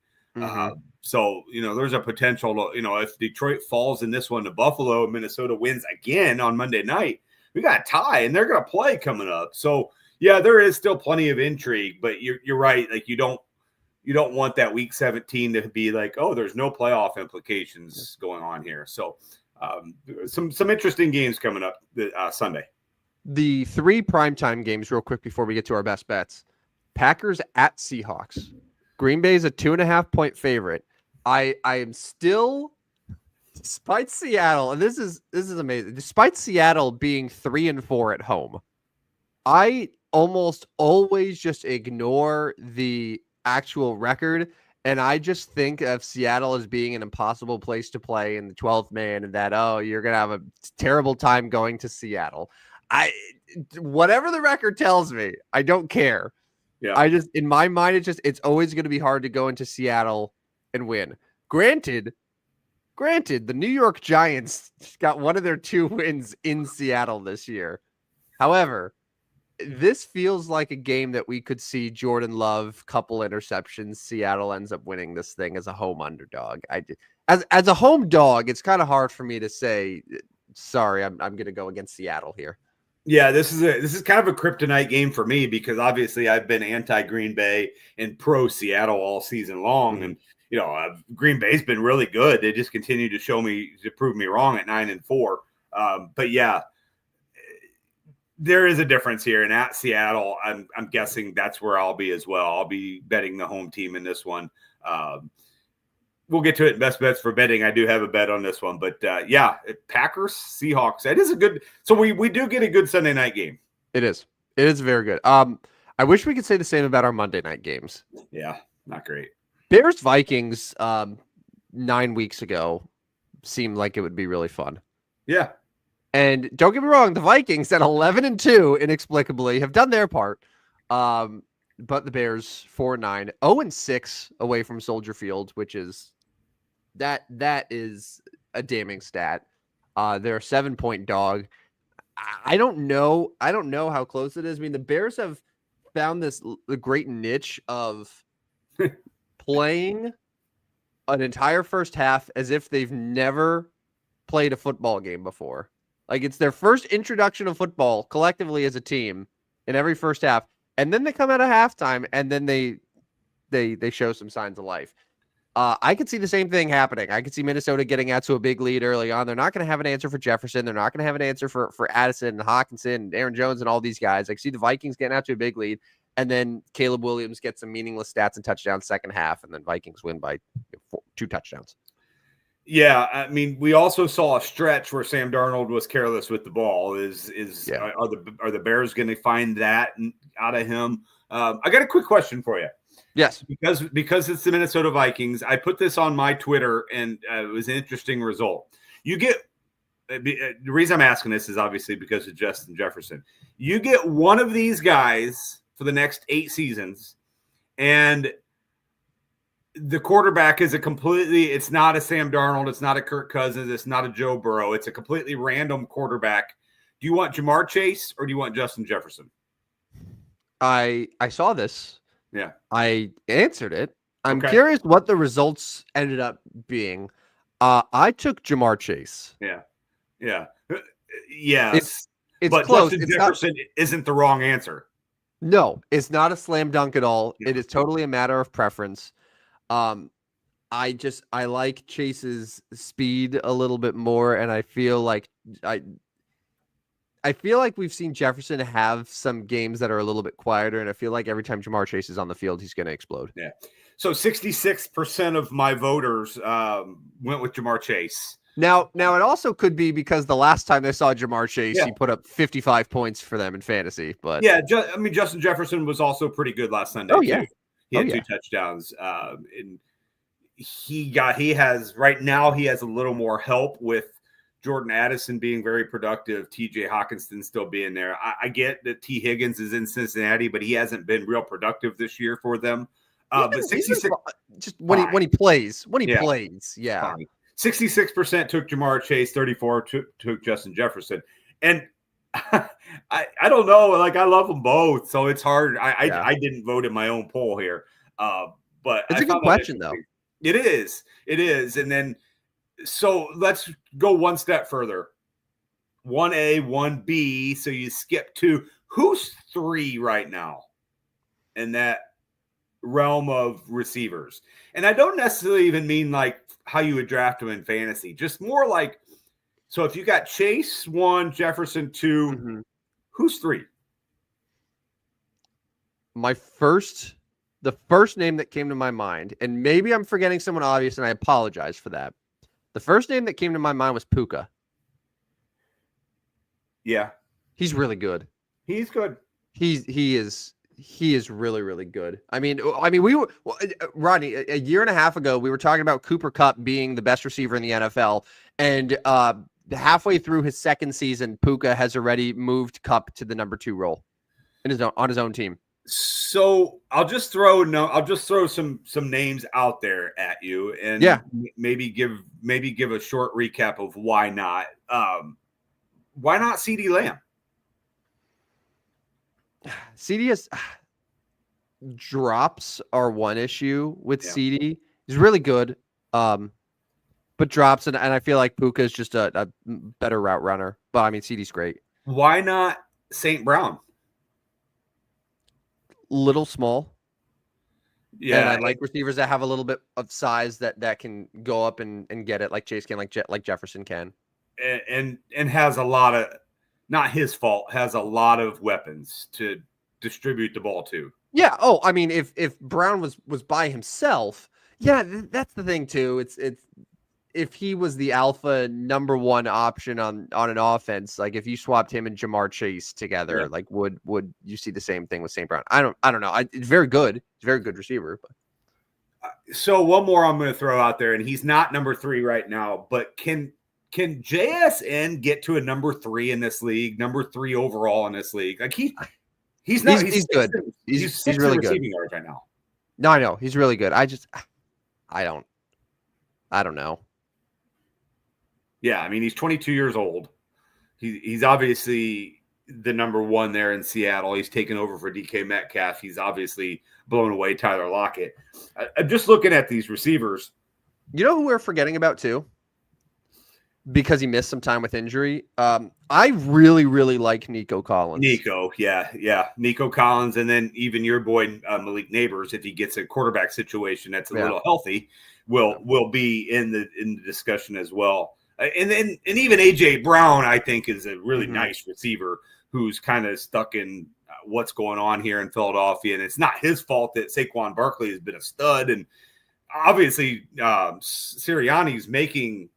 So, there's a potential to, if Detroit falls in this one to Buffalo and Minnesota wins again on Monday night, we got a tie and they're going to play coming up. So, yeah, there is still plenty of intrigue, but you're right. Like, you don't want that week 17 to be like, oh, there's no playoff implications going on here. So, some interesting games coming up Sunday. The 3 primetime games, real quick before we get to our best bets. Packers at Seahawks. Green Bay is a 2.5-point favorite. I am still, despite Seattle, and this is amazing. Despite Seattle being 3-4 at home, I almost always just ignore the actual record. And I just think of Seattle as being an impossible place to play in the 12th man and that, oh, you're going to have a terrible time going to Seattle. Whatever the record tells me, I don't care. Yeah. I just, in my mind, it's always going to be hard to go into Seattle and win. Granted, the New York Giants got one of their 2 wins in Seattle this year. However, this feels like a game that we could see Jordan Love, couple interceptions. Seattle ends up winning this thing as a home underdog. As a home dog, it's kind of hard for me to say, sorry, I'm going to go against Seattle here. Yeah, this is kind of a kryptonite game for me because obviously I've been anti Green Bay and pro Seattle all season long. And, Green Bay's been really good. They just continue to prove me wrong at 9-4. But yeah, there is a difference here. And at Seattle, I'm guessing that's where I'll be as well. I'll be betting the home team in this one. We'll get to it in best bets for betting. I do have a bet on this one, but yeah, Packers, Seahawks. It is a good. So we do get a good Sunday night game. It is very good. I wish we could say the same about our Monday night games. Yeah, not great. Bears Vikings. 9 weeks ago seemed like it would be really fun. Yeah. And don't get me wrong, the Vikings at 11-2 inexplicably have done their part. But the Bears 4-9, 0-6 away from Soldier Field, which is that is a damning stat. They're a 7-point dog. I don't know how close it is. I mean, the Bears have found this great niche of playing an entire first half as if they've never played a football game before. Like, it's their first introduction of football collectively as a team in every first half, and then they come out of halftime and then they show some signs of life. I could see the same thing happening. I could see Minnesota getting out to a big lead early on. They're not going to have an answer for Jefferson. They're not going to have an answer for Addison and Hawkinson and Aaron Jones and all these guys. I see the Vikings getting out to a big lead, and then Caleb Williams gets some meaningless stats and touchdowns second half, and then Vikings win by 2 touchdowns. Yeah, I mean, we also saw a stretch where Sam Darnold was careless with the ball. Are the Bears going to find that out of him? I got a quick question for you. Yes, because it's the Minnesota Vikings. I put this on my Twitter, and it was an interesting result. You get the reason I'm asking this is obviously because of Justin Jefferson. You get one of these guys for the next 8 seasons, and the quarterback is it's not a Sam Darnold, it's not a Kirk Cousins, it's not a Joe Burrow. It's a completely random quarterback. Do you want Jamar Chase or do you want Justin Jefferson? I saw this. Yeah. I answered it. I'm curious what the results ended up being. I took Jamar Chase. Yeah. Yeah. Yes. It's but close. Justin Jefferson isn't the wrong answer. No, it's not a slam dunk at all. Yeah. It is totally a matter of preference. I like Chase's speed a little bit more, and I feel like we've seen Jefferson have some games that are a little bit quieter, and I feel like every time Jamar Chase is on the field, he's going to explode. Yeah. So 66% of my voters went with Jamar Chase. Now it also could be because the last time they saw Jamar Chase, he put up 55 points for them in fantasy. But yeah, I mean, Justin Jefferson was also pretty good last Sunday. Oh yeah, too. He had 2 touchdowns. And he has a little more help with Jordan Addison being very productive, TJ Hawkinson still being there. I get that T. Higgins is in Cincinnati, but he hasn't been real productive this year for them. But 66 just when he plays, yeah. Fine. 66% took Jamar Chase, 34 took Justin Jefferson. And I don't know, like I love them both, so it's hard. I didn't vote in my own poll here. But it's a good question though. It is. And then so let's go one step further. 1A, 1B. So you skip 2. Who's 3 right now in that realm of receivers? And I don't necessarily even mean like how you would draft them in fantasy, just more like, so if you got Chase 1, Jefferson 2, who's 3? The first name that came to my mind, and maybe I'm forgetting someone obvious, and I apologize for that. The first name that came to my mind was Puka. Yeah. He's really good. He's good. He is really, really good. I mean, Rodney, a year and a half ago, we were talking about Cooper Kupp being the best receiver in the NFL, and halfway through his second season, Puka has already moved Kupp to the number 2 role on his own team. So I'll just throw some names out there at you, and maybe give a short recap of why not. Why not CeeDee Lamb? CeeDee drops are one issue with CeeDee. He's really good, but drops, and I feel like Puka is just a better route runner. But I mean, CeeDee's great. Why not St. Brown? Little small. Yeah. And I like receivers that have a little bit of size that can go up and get it like Chase can, like Jefferson can. And has a lot of, not his fault, has a lot of weapons to distribute the ball to. Yeah. Oh, I mean, if Brown was by himself, that's the thing too. It's if he was the alpha number 1 option on an offense, like if you swapped him and Jamar Chase together, like would you see the same thing with St. Brown? I don't know. It's very good. It's a very good receiver. But So one more I'm going to throw out there, and he's not number 3 right now, but can JSN get to a number 3 in this league, number 3 overall in this league? Like he's not he's good. He's really in good. receiving yards right now. No, I know he's really good. I don't know. Yeah, I mean he's 22 years old. He's obviously the number 1 there in Seattle. He's taken over for DK Metcalf. He's obviously blown away Tyler Lockett. I'm just looking at these receivers. You know who we're forgetting about too? Because he missed some time with injury. I really, really like Nico Collins. Nico Collins, and then even your boy Malik Neighbors, if he gets a quarterback situation that's a little healthy, will be in the discussion as well. And even AJ Brown, I think, is a really nice receiver who's kind of stuck in what's going on here in Philadelphia. And it's not his fault that Saquon Barkley has been a stud. And obviously, Sirianni's making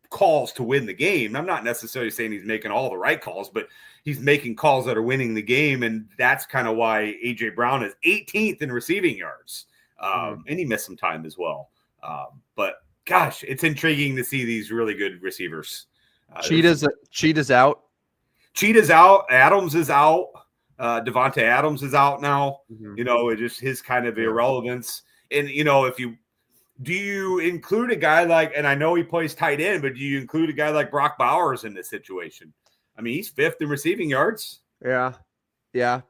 calls to win the game. I'm not necessarily saying he's making all the right calls, but he's making calls that are winning the game. And that's kind of why AJ Brown is 18th in receiving yards. And he missed some time as well. But gosh, it's intriguing to see these really good receivers. Cheetah's out. Cheetah's out. Adams is out. Devontae Adams is out now. You know, it just his kind of irrelevance. And, you know, do you include a guy like, and I know he plays tight end, but do you include a guy like Brock Bowers in this situation? I mean, he's 5th in receiving yards. Yeah.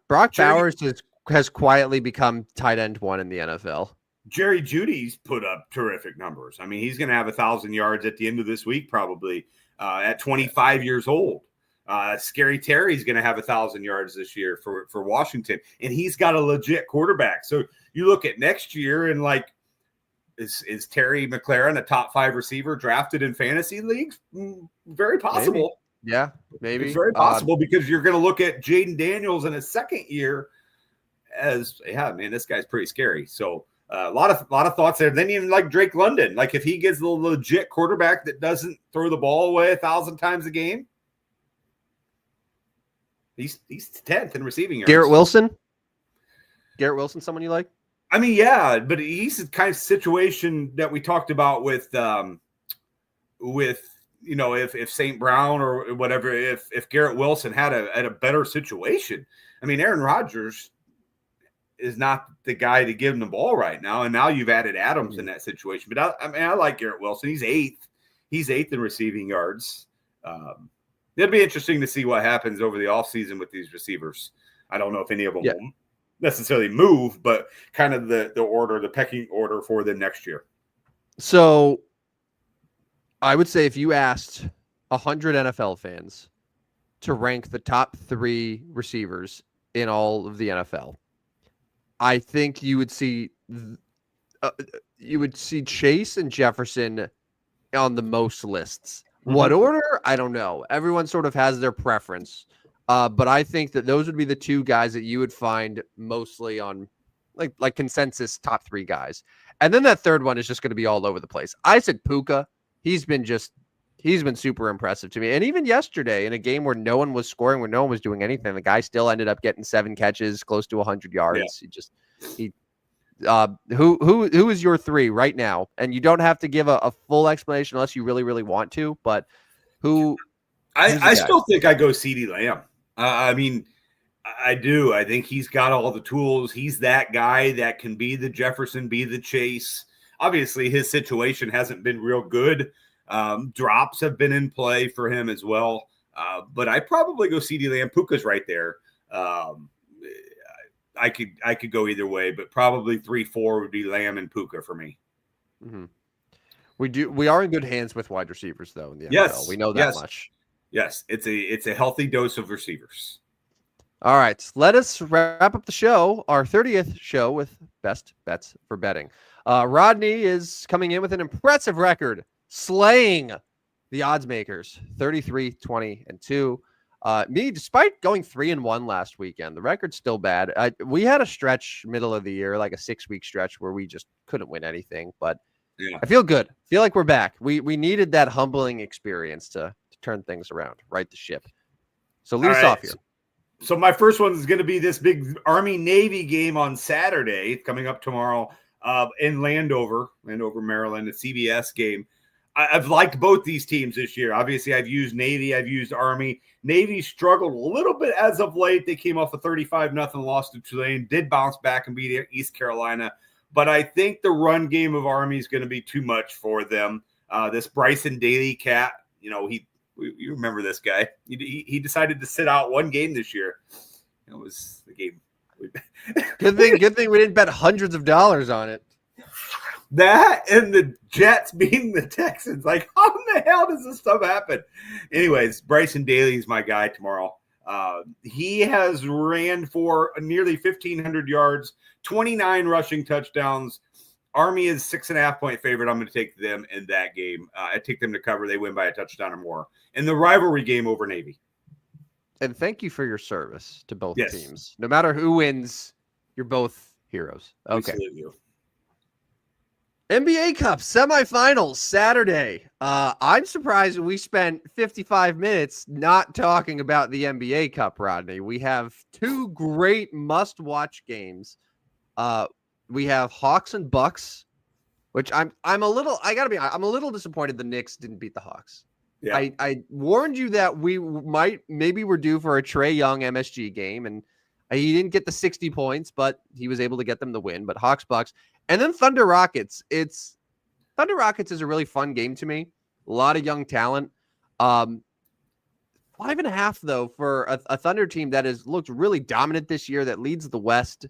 Brock Bowers has quietly become tight end 1 in the NFL. Jerry Jeudy's put up terrific numbers. I mean, he's going to have 1,000 yards at the end of this week, probably at 25 years old. Scary Terry's going to have 1,000 yards this year for Washington, and he's got a legit quarterback. So you look at next year and like, is Terry McLaurin a top 5 receiver drafted in fantasy leagues? Very possible. Maybe. It's very possible because you're going to look at Jaden Daniels in his second year as, this guy's pretty scary. So a lot of thoughts there. Then even like Drake London, like if he gets a legit quarterback that doesn't throw the ball away 1,000 times a game, he's 10th in receiving yards. Garrett Wilson, someone you like? I mean, yeah, but he's the kind of situation that we talked about with you know, if St. Brown or whatever, if Garrett Wilson had a better situation. I mean, Aaron Rodgers is not the guy to give him the ball right now, and now you've added Adams in that situation. But I like Garrett Wilson. He's 8th. He's 8th in receiving yards. It'll be interesting to see what happens over the offseason with these receivers. I don't know if any of them will necessarily move, but kind of the pecking order for the next year. So I would say if you asked 100 NFL fans to rank the top 3 receivers in all of the NFL, I think you would see Chase and Jefferson on the most lists. What order? I don't know. Everyone sort of has their preference. But I think that those would be the 2 guys that you would find mostly on like consensus top 3 guys. And then that third one is just going to be all over the place. I said Puka. He's been super impressive to me. And even yesterday in a game where no one was scoring, where no one was doing anything, the guy still ended up getting 7 catches, close to 100 yards. Yeah. Who is your 3 right now? And you don't have to give a full explanation unless you really, really want to, but I still think I go CeeDee Lamb. I mean, I do. I think he's got all the tools. He's that guy that can be the Jefferson, be the Chase. Obviously, his situation hasn't been real good. Drops have been in play for him as well. But I probably go CeeDee Lamb. Puka's right there. I could go either way, but probably 3-4 would be Lamb and Puka for me. Mm-hmm. We are in good hands with wide receivers, though, in the NFL. We know that much. Yes, it's a healthy dose of receivers. All right, let us wrap up the show, our 30th show with best bets for betting. Rodney is coming in with an impressive record, slaying the odds makers, 33-20-2. Me, despite going 3-1 last weekend, the record's still bad. We had a stretch middle of the year, like a 6-week stretch where we just couldn't win anything, but I feel good. Feel like we're back. We needed that humbling experience to turn things around, right the ship. So lead us off here. So my first one is going to be this big Army-Navy game on Saturday, coming up tomorrow in Landover, Maryland, a CBS game. I've liked both these teams this year. Obviously, I've used Navy. I've used Army. Navy struggled a little bit as of late. They came off a 35-0 loss to Tulane, did bounce back and beat East Carolina. But I think the run game of Army is going to be too much for them. This Bryson Daly cat, you remember this guy. He decided to sit out one game this year. It was the game. Good thing we didn't bet hundreds of dollars on it. That and the Jets beating the Texans. Like, how in the hell does this stuff happen? Anyways, Bryson Daly is my guy tomorrow. He has ran for nearly 1,500 yards, 29 rushing touchdowns. Army is 6.5-point favorite. I'm going to take them in that game. I take them to cover. They win by a touchdown or more. In the rivalry game over Navy. And thank you for your service to both teams. No matter who wins, you're both heroes. Okay. NBA Cup semifinals Saturday. I'm surprised we spent 55 minutes not talking about the NBA Cup, Rodney. We have two great must-watch games. We have Hawks and Bucks, which I'm a little disappointed the Knicks didn't beat the Hawks. Yeah. I warned you that maybe we're due for a Trae Young MSG game, and he didn't get the 60 points, but he was able to get them the win. But Hawks Bucks. And then Thunder Rockets. Thunder Rockets is a really fun game to me. A lot of young talent. 5.5 though for a Thunder team that has looked really dominant this year, that leads the West.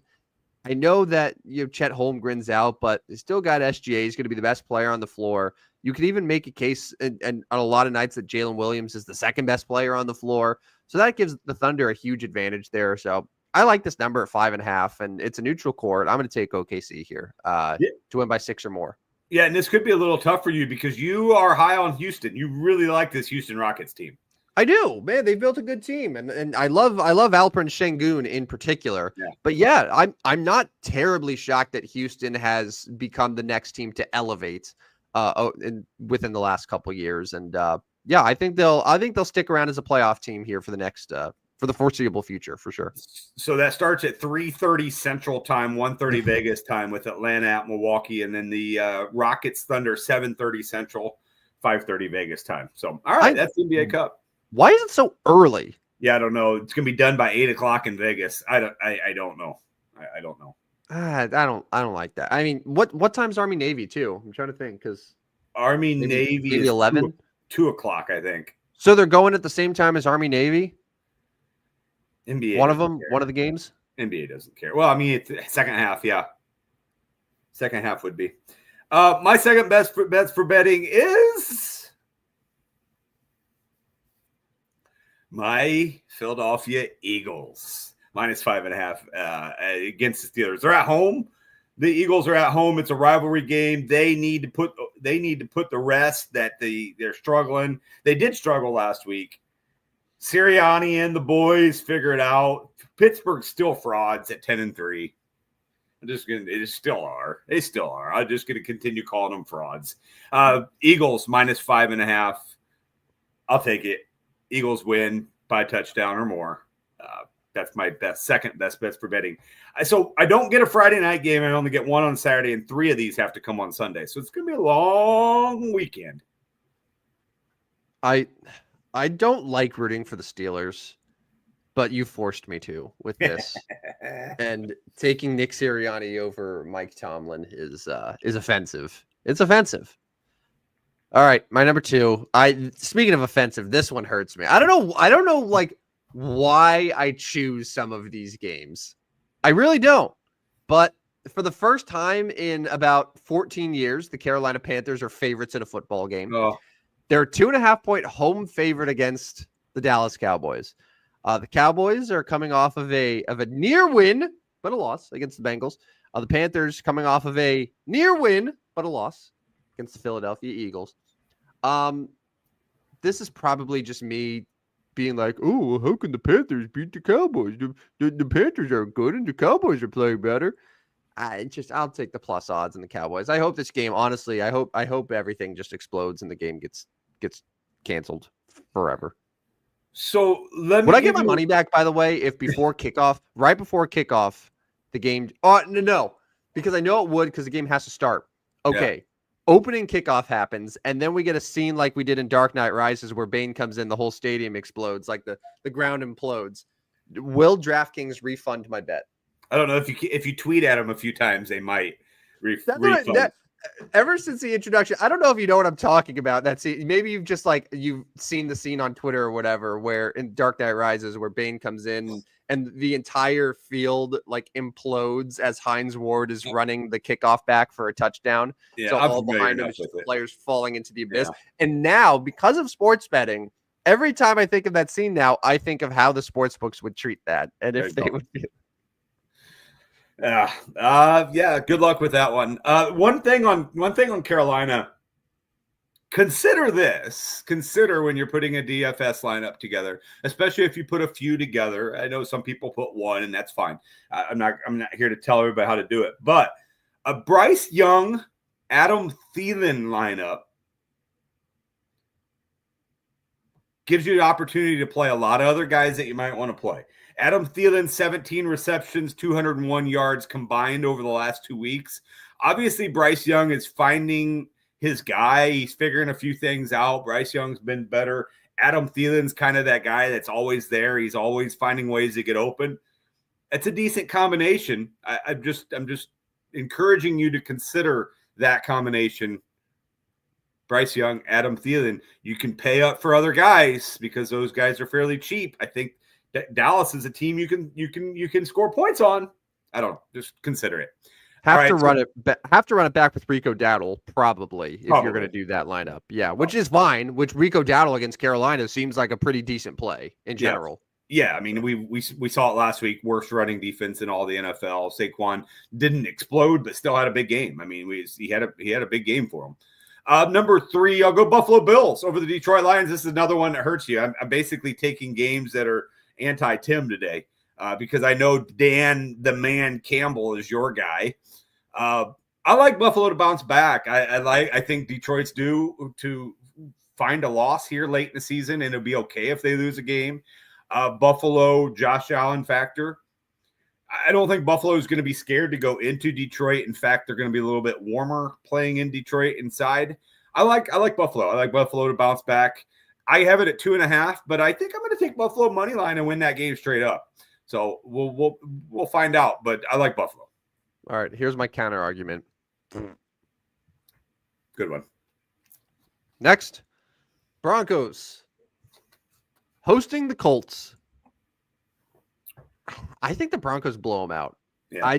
I know that Chet Holmgren's out, but they still got SGA. He's going to be the best player on the floor. You could even make a case and on a lot of nights that Jalen Williams is the second best player on the floor. So that gives the Thunder a huge advantage there. So I like this number at 5.5, and it's a neutral court. I'm going to take OKC here to win by 6 or more. Yeah, and this could be a little tough for you because you are high on Houston. You really like this Houston Rockets team. I do, man. They built a good team, and I love Alperen Şengün in particular. Yeah. But yeah, I'm not terribly shocked that Houston has become the next team to elevate within the last couple of years. And I think they'll stick around as a playoff team here for the next for the foreseeable future, for sure. So that starts at 3:30 Central Time, 1:30 Vegas time, with Atlanta at Milwaukee, and then the Rockets Thunder 7:30 Central, 5:30 Vegas time. So all right, that's the NBA Cup. Why is it so early? Yeah, I don't know. It's gonna be done by 8:00 in Vegas. I don't know. I don't know. I don't like that. I mean, what time's Army Navy too? I'm trying to think because Army Navy is 11, 2:00, I think. So they're going at the same time as Army Navy. NBA. One of the games. NBA doesn't care. Well, I mean, it's second half. Yeah, second half would be. My second best bets for betting is my Philadelphia Eagles -5.5 against the Steelers. They're at home. The Eagles are at home. It's a rivalry game. They need to put the rest that they're struggling. They did struggle last week. Sirianni and the boys figure it out. Pittsburgh's still frauds at 10-3. They still are. I'm just gonna continue calling them frauds. Eagles -5.5. I'll take it. Eagles win by a touchdown or more. That's my second best bets for betting. So I don't get a Friday night game. I only get one on Saturday, and 3 of these have to come on Sunday. So it's gonna be a long weekend. I don't like rooting for the Steelers, but you forced me to with this. And taking Nick Sirianni over Mike Tomlin is offensive. It's offensive. All right, my number 2. Speaking of offensive, this one hurts me. I don't know like why I choose some of these games. I really don't. But for the first time in about 14 years, the Carolina Panthers are favorites in a football game. Oh. They're a 2.5-point home favorite against the Dallas Cowboys. The Cowboys are coming off of a near win, but a loss against the Bengals. The Panthers coming off of a near win, but a loss against the Philadelphia Eagles. This is probably just me being like, oh, how can the Panthers beat the Cowboys? The Panthers are good and the Cowboys are playing better. I'll take the plus odds in the Cowboys. I hope this game, honestly, I hope everything just explodes and the game gets canceled forever. So let Would me I get give my you. money back, by the way, if before kickoff, right before kickoff, the game? Oh, no, because I know it would because the game has to start. Yeah. Okay. Opening kickoff happens, and then we get a scene like we did in Dark Knight Rises where Bane comes in, the whole stadium explodes, like the ground implodes. Will DraftKings refund my bet? I don't know if you tweet at them a few times, they might That's what refund. ever since the introduction, I don't know if you know what I'm talking about. That's maybe you've just you've seen the scene on Twitter or whatever, where in Dark Knight Rises, where Bane comes in and the entire field like implodes as Hines Ward is running the kickoff back for a touchdown. Yeah, So I'm all familiar behind him enough is with just the it. players falling into the abyss. Yeah. And now, because of sports betting, every time I think of that scene now, I think of how the sports books would treat that, and There if you they go. would be. Yeah. Good luck with that one. One thing on Carolina. Consider this. Consider when you're putting a DFS lineup together, especially if you put a few together. I know some people put one, and that's fine. I'm not here to tell everybody how to do it, but a Bryce Young, Adam Thielen lineup gives you the opportunity to play a lot of other guys that you might want to play. Adam Thielen, 17 receptions, 201 yards combined over the last 2 weeks. Obviously, Bryce Young is finding his guy. He's figuring a few things out. Bryce Young's been better. Adam Thielen's kind of that guy that's always there. He's always finding ways to get open. It's a decent combination. I'm just encouraging you to consider that combination. Bryce Young, Adam Thielen. You can pay up for other guys because those guys are fairly cheap. I think Dallas is a team you can score points on. I don't know. Just consider it. Have to run it back with Rico Dowdle, probably, if you're going to do that lineup. Yeah, which is fine. Which Rico Dowdle against Carolina seems like a pretty decent play in general. Yeah, I mean, we saw it last week. Worst running defense in all the NFL. Saquon didn't explode, but still had a big game. I mean, he had a big game for him. Number 3, I'll go Buffalo Bills over the Detroit Lions. This is another one that hurts you. I'm basically taking games that are anti-Tim today because I know Dan the Man Campbell is your guy. I like Buffalo to bounce back. I think Detroit's due to find a loss here late in the season, and it'll be okay if they lose a game. Buffalo, Josh Allen factor. I don't think Buffalo is going to be scared to go into Detroit. In fact, they're going to be a little bit warmer playing in Detroit inside. I like Buffalo. I like Buffalo to bounce back. I have it at 2.5, but I think I'm going to take Buffalo money line and win that game straight up. So we'll find out, but I like Buffalo. All right, here's my counter argument. Good one. Next, Broncos hosting the Colts. I think the Broncos blow them out. Yeah. I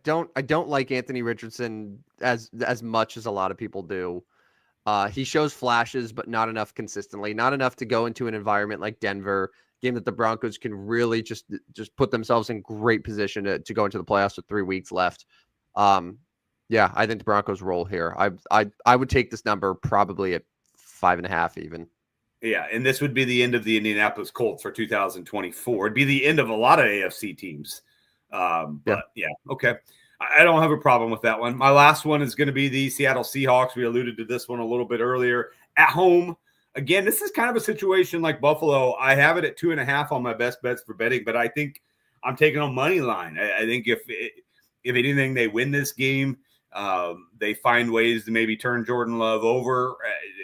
don't like Anthony Richardson as much as a lot of people do. He shows flashes, but not enough consistently. Not enough to go into an environment like Denver, game that the Broncos can really just put themselves in great position to go into the playoffs with 3 weeks left. Yeah, I think the Broncos roll here. I would take this number probably at 5.5 even. Yeah, and this would be the end of the Indianapolis Colts for 2024. It'd be the end of a lot of AFC teams. But yeah, okay. I don't have a problem with that one. My last one is going to be the Seattle Seahawks. We alluded to this one a little bit earlier. At home, again, this is kind of a situation like Buffalo. I have it at 2.5 on my best bets for betting, but I think I'm taking on money line. I think if anything, they win this game. They find ways to maybe turn Jordan Love over.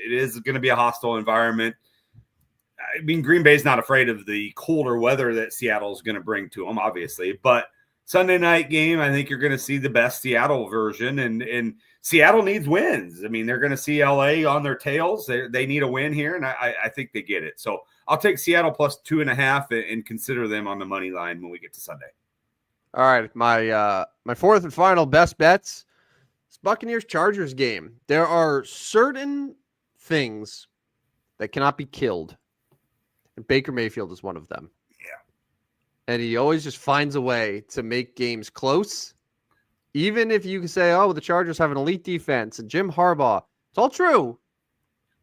It is going to be a hostile environment. I mean, Green Bay's not afraid of the colder weather that Seattle is going to bring to them, obviously. But Sunday night game, I think you're going to see the best Seattle version. And Seattle needs wins. I mean, they're going to see LA on their tails. They need a win here, and I think they get it. So I'll take Seattle plus 2.5 and consider them on the money line when we get to Sunday. All right, my fourth and final best bets. Buccaneers-Chargers game. There are certain things that cannot be killed. And Baker Mayfield is one of them. Yeah. And he always just finds a way to make games close. Even if you can say, oh, the Chargers have an elite defense and Jim Harbaugh. It's all true.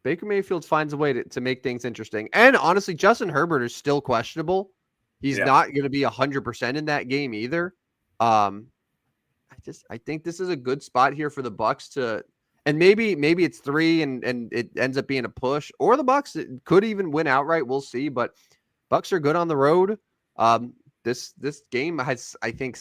Baker Mayfield finds a way to make things interesting. And honestly, Justin Herbert is still questionable. He's not going to be 100% in that game either. I think this is a good spot here for the Bucs to, And maybe it's 3 and it ends up being a push, or the Bucks could even win outright. We'll see, but Bucks are good on the road. This game has, I think,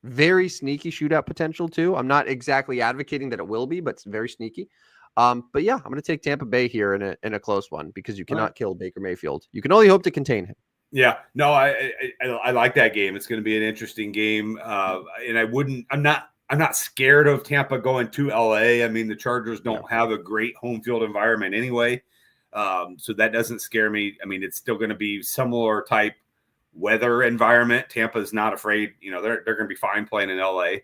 very sneaky shootout potential too. I'm not exactly advocating that it will be, but it's very sneaky. But yeah, I'm going to take Tampa Bay here in a close one because you cannot kill Baker Mayfield. You can only hope to contain him. Yeah, no, I like that game. It's going to be an interesting game, and I'm not scared of Tampa going to LA. I mean, the Chargers don't have a great home field environment anyway, so that doesn't scare me. I mean, it's still going to be similar type weather environment. Tampa's not afraid. They're going to be fine playing in LA.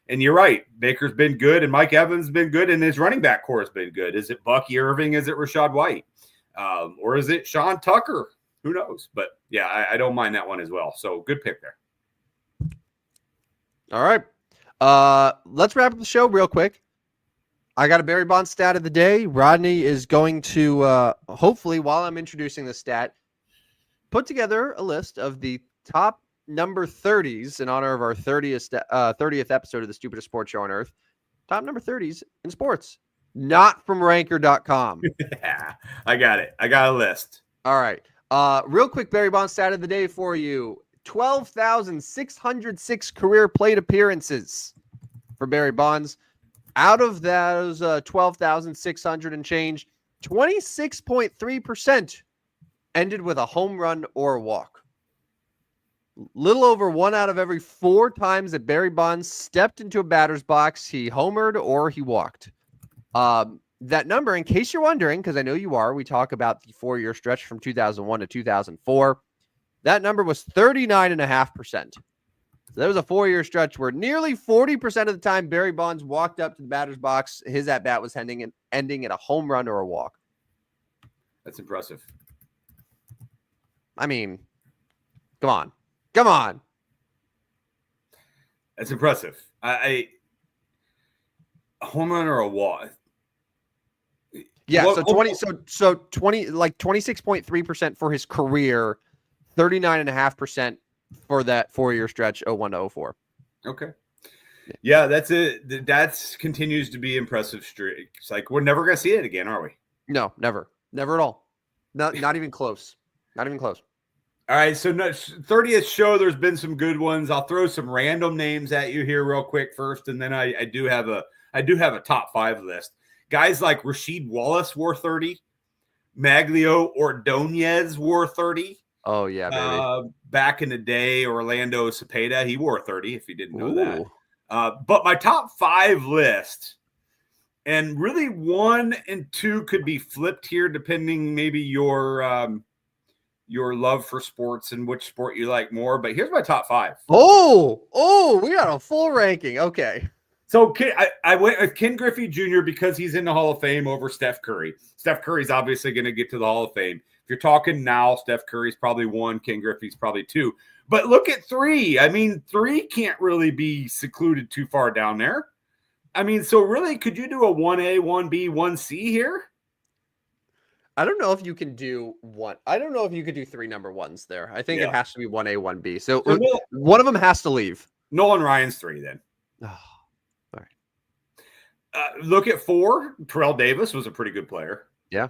And you're right. Baker's been good, and Mike Evans has been good, and his running back core has been good. Is it Bucky Irving? Is it Rashad White? Or is it Sean Tucker? Who knows? But, yeah, I don't mind that one as well. So, good pick there. All right. Let's wrap up the show real quick. I got a Barry Bonds stat of the day. Rodney is going to, hopefully, while I'm introducing the stat, put together a list of the top number 30s in honor of our 30th episode of the Stupidest Sports Show on Earth. Top number 30s in sports. Not from ranker.com. Yeah, I got it. I got a list. All right. Real quick Barry Bonds stat of the day for you. 12,606 career plate appearances for Barry Bonds. Out of those 12,600 and change, 26.3% ended with a home run or a walk. Little over 1 out of every 4 times that Barry Bonds stepped into a batter's box, he homered or he walked. That number, in case you're wondering, because I know you are, we talk about the 4-year stretch from 2001 to 2004. That number was 39.5%. So there was a 4-year stretch where nearly 40% of the time Barry Bonds walked up to the batter's box, his at-bat was ending in a home run or a walk. That's impressive. I mean, come on. Come on. That's impressive. A home run or a walk. Yeah, so 26.3% for his career, 39.5% for that 4-year stretch, 01 to 04. Okay. Yeah, that's it. That continues to be impressive streak. It's like we're never going to see it again, are we? No, never. Never at all. Not even close. Not even close. All right, so 30th show, there's been some good ones. I'll throw some random names at you here real quick first, and then I do have a top 5 list. Guys like Rasheed Wallace wore 30. Maglio Ordonez wore 30. Oh, yeah, baby. Back in the day, Orlando Cepeda, he wore 30, if you didn't know that. But my top 5 list, and really 1 and 2 could be flipped here, depending maybe your love for sports and which sport you like more. But here's my top 5. Oh, we got a full ranking. Okay. So I went with Ken Griffey Jr. because he's in the Hall of Fame over Steph Curry. Steph Curry's obviously going to get to the Hall of Fame. If you're talking now, Steph Curry's probably 1, Ken Griffey's probably 2. But look at 3. I mean, 3 can't really be secluded too far down there. I mean, so really, could you do a 1A, 1B, 1C here? I don't know if you can do 1. I don't know if you could do 3 number 1s there. I think it has to be 1A, 1B. So one of them has to leave. Nolan Ryan's 3 then. Oh, all right. Look at 4. Terrell Davis was a pretty good player. Yeah.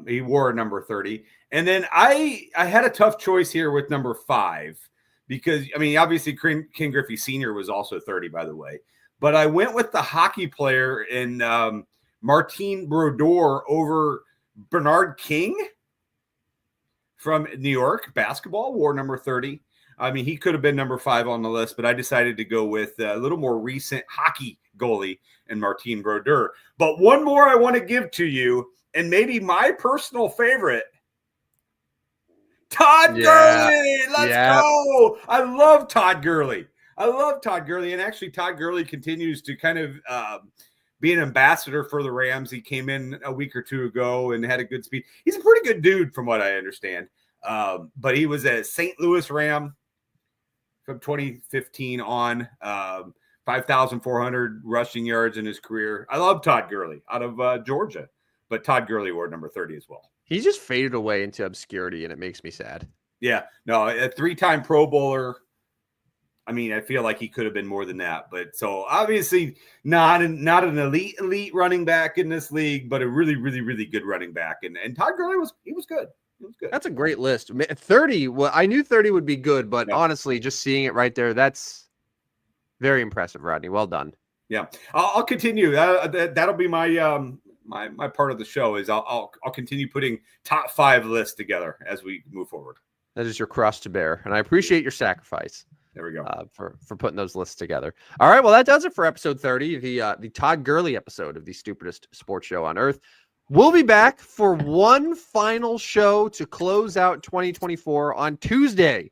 He wore number 30. And then I had a tough choice here with number 5 because, I mean, obviously Ken Griffey Sr. was also 30, by the way. But I went with the hockey player in Martin Brodeur over Bernard King from New York. Basketball, wore number 30. I mean, he could have been number 5 on the list, but I decided to go with a little more recent hockey goalie in Martin Brodeur. But one more I want to give to you, and maybe my personal favorite, Todd Gurley. Let's go. I love Todd Gurley. And actually Todd Gurley continues to kind of be an ambassador for the Rams. He came in a week or 2 ago and had a good speed. He's a pretty good dude from what I understand. But he was a St. Louis Ram from 2015 on, 5,400 rushing yards in his career. I love Todd Gurley out of Georgia, but Todd Gurley wore number 30 as well. He just faded away into obscurity, and it makes me sad. Yeah, no, a 3-time Pro Bowler. I mean, I feel like he could have been more than that. But so obviously not an elite running back in this league, but a really, really, really good running back. And Todd Gurley was good. It was good. That's a great list. 30. Well, I knew 30 would be good, but honestly, just seeing it right there, that's very impressive, Rodney. Well done. Yeah, I'll continue. That'll be my my part of the show. Is I'll continue putting top 5 lists together as we move forward. That is your cross to bear, and I appreciate your sacrifice. There we go. For putting those lists together. All right, well, that does it for episode 30, the Todd Gurley episode of the Stupidest Sports Show on Earth. We'll be back for one final show to close out 2024 on Tuesday,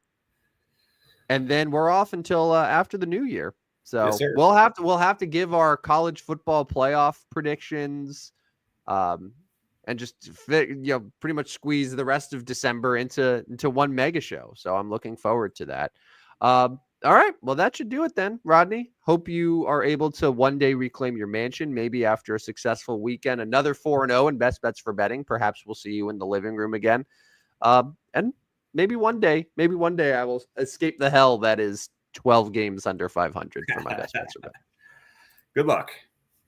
and then we're off until after the new year. So yes, we'll have to give our college football playoff predictions, and just pretty much squeeze the rest of December into one mega show. So I'm looking forward to that. All right, well, that should do it then, Rodney. Hope you are able to one day reclaim your mansion, maybe after a successful weekend, another 4-0 in best bets for betting. Perhaps we'll see you in the living room again. And maybe one day I will escape the hell that is 12 games under 500 for my best bets for betting. Good luck.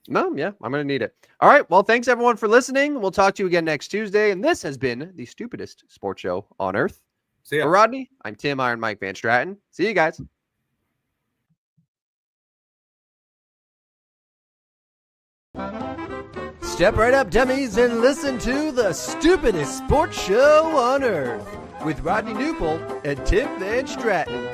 No, yeah, I'm going to need it. All right, well, thanks everyone for listening. We'll talk to you again next Tuesday, and this has been the Stupidest Sports Show on Earth. See ya. For Rodney, I'm Tim Iron Mike Van Stratton. See you guys. Step right up, dummies, and listen to the Stupidest Sports Show on Earth with Rodney Newpol and Tim Van Stratton.